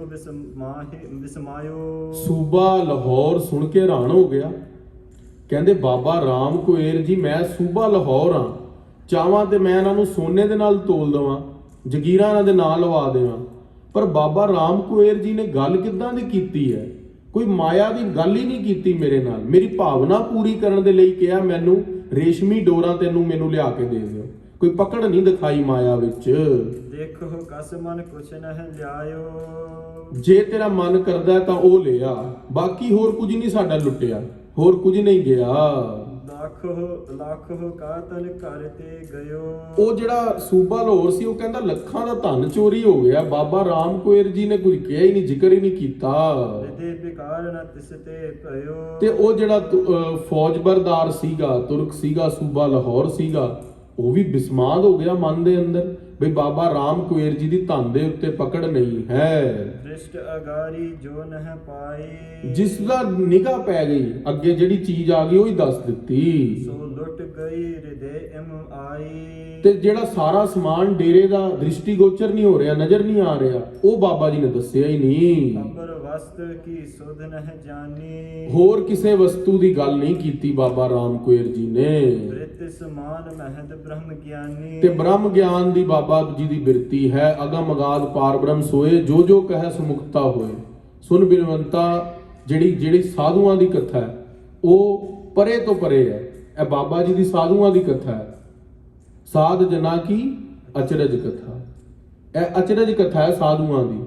ਬਿਸਮਾਇਓ, ਸੂਬਾ ਲਾਹੌਰ ਸੁਣ ਕੇ ਹੈਰਾਨ ਹੋ ਗਿਆ। ਕਹਿੰਦੇ ਬਾਬਾ ਰਾਮ ਕੁਏਰ ਜੀ, ਮੈਂ ਸੂਬਾ ਲਾਹੌਰ ਹਾਂ, ਚਾਹਾਂ ਤੇ ਮੈਂ ਇਹਨਾਂ ਨੂੰ ਸੋਨੇ ਦੇ ਨਾਲ ਤੋਲ ਦੇਵਾਂ, ਜਗੀਰਾਂ ਇਹਨਾਂ ਦੇ ਨਾਲ ਲਵਾ ਦੇਵਾਂ, ਪਰ ਬਾਬਾ ਰਾਮ ਕੁਏਰ ਜੀ ਨੇ ਗੱਲ ਕਿੱਦਾਂ ਦੀ ਕੀਤੀ ਹੈ? ਕੋਈ ਮਾਇਆ ਦੀ ਗੱਲ ਹੀ ਨਹੀਂ ਕੀਤੀ ਮੇਰੇ ਨਾਲ, ਮੇਰੀ ਭਾਵਨਾ ਪੂਰੀ ਕਰਨ ਦੇ ਲਈ ਕਿਹਾ, ਮੈਨੂੰ ਰੇਸ਼ਮੀ ਡੋਰਾਂ ਮੈਨੂੰ ਲਿਆ ਕੇ ਦੇ ਦਿਓ। ਕੋਈ ਪਕੜ ਨਹੀਂ ਦਿਖਾਈ ਮਾਇਆ ਵਿੱਚ। ਦੇਖੋ ਕਸ ਮਨ ਕੁਛ ਨਹਿ ਲਿਆਇਓ, ਜੇ ਤੇਰਾ ਮਨ ਕਰਦਾ ਤਾਂ ਉਹ ਲਿਆ, ਬਾਕੀ ਹੋਰ ਕੁਝ ਨਹੀਂ ਸਾਡਾ ਲੁੱਟਿਆ, ਹੋਰ ਕੁਝ ਨਹੀਂ ਗਿਆ। ਲੱਖੋ ਕਾ ਤਨ ਘਰ ਤੇ ਗਇਓ, ਉਹ ਜਿਹੜਾ ਸੂਬਾ ਲਾਹੌਰ ਸੀ ਉਹ ਕਹਿੰਦਾ ਲੱਖਾਂ ਦਾ ਧਨ ਚੋਰੀ ਹੋ ਗਿਆ। ਬਾਬਾ ਰਾਮ ਕੁਏਰ ਜੀ ਨੇ ਕੁਝ ਕਿਹਾ ਹੀ ਨਹੀਂ, ਜ਼ਿਕਰ ਹੀ ਨਹੀਂ ਕੀਤਾ। ਤੇ ਬੇਕਾਰ ਨਾ ਤਿਸ ਤੇ ਭਇਓ, ਤੇ ਉਹ ਜਿਹੜਾ ਫੌਜਬਰਦਾਰ ਸੀਗਾ, ਤੁਰਕ ਸੀਗਾ, ਸੂਬਾ ਲਾਹੌਰ ਸੀਗਾ, ਉਹ ਵੀ ਬਿਸਮਾਦ ਹੋ ਗਿਆ ਮਨ ਦੇ ਅੰਦਰ ਬਈ ਬਾਬਾ ਰਾਮ ਕੁਏਰ ਜੀ ਦੀ ਧਨ ਦੇ ਉੱਤੇ ਪਕੜ ਨਹੀਂ ਹੈ। दृष्ट अगारी जो नह पाई ਜਿਸ ਦਾ ਨਿਗਾਹ ਪੈ ਗਈ, ਅੱਗੇ ਜਿਹੜੀ ਚੀਜ਼ ਆ ਗਈ ਉਹ ਹੀ ਦੱਸ ਦਿੱਤੀ। सो लुट गई हृदय इम आई ਤੇ ਜਿਹੜਾ ਸਾਰਾ ਸਮਾਨ ਡੇਰੇ ਦਾ ਦ੍ਰਿਸ਼ਟੀਗੋਚਰ ਨਹੀਂ ਹੋ ਰਿਹਾ, ਨਜ਼ਰ ਨਹੀਂ ਆ ਰਿਹਾ, ਉਹ ਬਾਬਾ ਜੀ ਨੇ ਦੱਸਿਆ ਹੀ ਨਹੀਂ। अपर वस्त्र की सुध नह जानी ਹੋਰ ਕਿਸੇ ਵਸਤੂ ਦੀ ਗੱਲ ਨਹੀਂ ਕੀਤੀ ਬਾਬਾ ਰਾਮ ਕੁਏਰ ਜੀ ਨੇ। वृत्त समान महद ब्रह्म ज्ञानी ਤੇ ਬ੍ਰਹਮ ਗਿਆਨ ਦੀ ਬਾਬਾ ਜੀ ਦੀ ਬਿਰਤੀ ਹੈ। ਅਗਮ ਅਗਾਧ ਪਾਰ ਬ੍ਰਹਮ ਸੋਏ, ਜੋ ਜੋ ਕਹੈ ਸੁਮੁਖਤਾ ਹੋਏ। ਸੁਨ ਬਿਨਵੰਤਾ, ਜਿਹੜੀ ਸਾਧੂਆਂ ਦੀ ਕਥਾ ਹੈ ਉਹ ਪਰੇ ਤੋਂ ਪਰੇ ਹੈ। ਇਹ ਬਾਬਾ ਜੀ ਦੀ ਸਾਧੂਆਂ ਦੀ ਕਥਾ ਹੈ। ਸਾਧ ਜਨਾ ਕੀ ਅਚਰਜ ਕਥਾ, ਇਹ ਅਚਰਜ ਕਥਾ ਹੈ ਸਾਧੂਆਂ ਦੀ।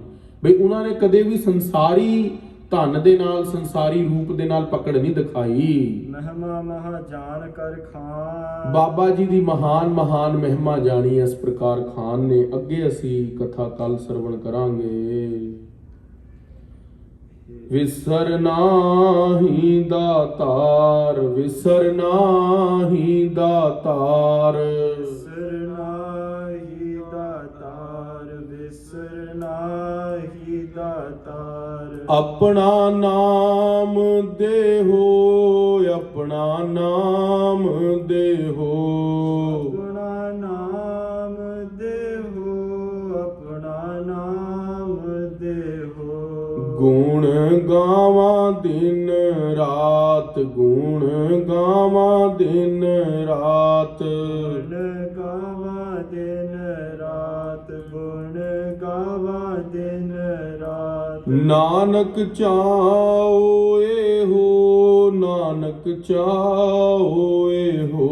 ਬਈ ਉਹਨਾਂ ਨੇ ਕਦੇ ਵੀ ਸੰਸਾਰੀ ਧਨ ਦੇ ਨਾਲ, ਸੰਸਾਰੀ ਰੂਪ ਦੇ ਨਾਲ ਪਕੜ ਨਹੀਂ ਦਿਖਾਈ। ਮਹਿਮਾ ਮਹਾ ਜਾਣ ਕਰ ਖਾਨ ਬਾਬਾ ਜੀ ਦੀ ਮਹਾਨ ਮਹਾਨ ਮਹਿਮਾ ਜਾਣੀ ਇਸ ਪ੍ਰਕਾਰ ਖਾਨ ਨੇ। ਅੱਗੇ ਅਸੀਂ ਕਥਾ ਕੱਲ ਸਰਵਣ ਕਰਾਂਗੇ। ਵਿਸਰ ਨਾਹੀ ਦਾਤਾਰ, ਵਿਸਰ ਨਾਹੀ ਦਾਤਾਰ, ਵਿਸਰ ਨਾਹੀ ਦਾਤਾਰ, ਵਿਸਰ ਨਾਹੀ ਦਾਤਾਰ। ਆਪਣਾ ਨਾਮ ਦੇਹੋ, ਆਪਣਾ ਨਾਮ ਦੇਹੋ, ਆਪਣਾ ਨਾਮ ਦੇਹੋ, ਆਪਣਾ ਨਾਮ ਦੇਹੋ। ਗੁਣ ਗਾਵਾਂ ਦਿਨ ਰਾਤ, ਗੁਣ ਗਾਵਾਂ ਦਿਨ ਰਾਤ, ਗੁਣ ਗਾਵਾਂ ਦਿਨ ਰਾਤ, ਗੁਣ ਗਾਵਾਂ ਦਿਨ ਰਾਤ। ਨਾਨਕ ਚਾਓ ਇਹੋ, ਨਾਨਕ ਚਾਓ ਇਹੋ,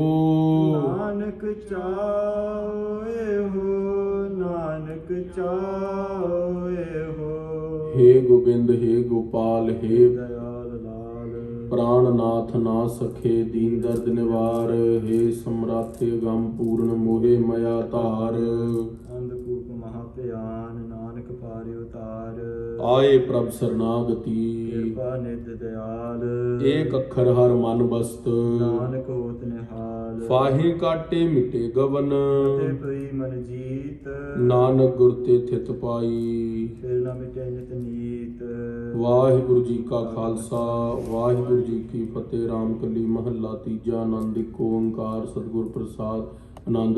ਨਾਨਕ ਚਾਓ ਇਹੋ, ਨਾਨਕ ਚਾਓ ਇਹੋ। ਹੇ ਗੋਬਿੰਦ, ਹੇ ਗੋਪਾਲ, ਹੇ ਦਇਆਲ ਲਾਲ ਪ੍ਰਾਣਨਾਥ ਨਾ ਸਖੇ ਦੀਨ ਦਰਦ ਨਿਵਾਰ। ਹੇ ਸਮਰਾਥੇ ਗਮ ਪੂਰਨ ਮੋਹਿ ਮਇਆ ਧਾਰ। ਅੰਧਕੂਪ ਮਹਾ ਭਿਆਨ ਨਾਨਕ ਪਾਰਿ ਉਤਾਰ। ਆਏ ਪ੍ਰਭ ਸਰਨਾਗਤੀ, ਕਿਰਪਾ ਨਿਧ ਦਇਆਲ ਏਕ ਅੱਖਰ ਹਰ ਮਨ ਬਸਤ। ਨਾਨਕ ਹੋਤ ਨਿਹਾਲ। ਫਾਹੇ ਕਾਟੇ ਮਿਟੇ ਗਵਨ, ਤੇ ਪਈ ਮਨ ਜੀਤ। ਨਾਨਕ ਗੁਰ ਤੇ ਥਿਤ ਪਾਈ। ਫਿਰ ਨਾ ਮਿਟੇ ਨਿਤ ਨੀਤ। ਵਾਹਿਗੁਰੂ ਜੀ ਕਾ ਖਾਲਸਾ, ਵਾਹਿਗੁਰੂ ਜੀ ਕੀ ਫਤਿਹ। ਰਾਮ ਕਲੀ ਮਹੱਲਾ ਤੀਜਾ। ਆਨੰਦ ਏਕ ਓੰਕਾਰ ਸਤਿਗੁਰ ਪ੍ਰਸਾਦ। ਆਨੰਦ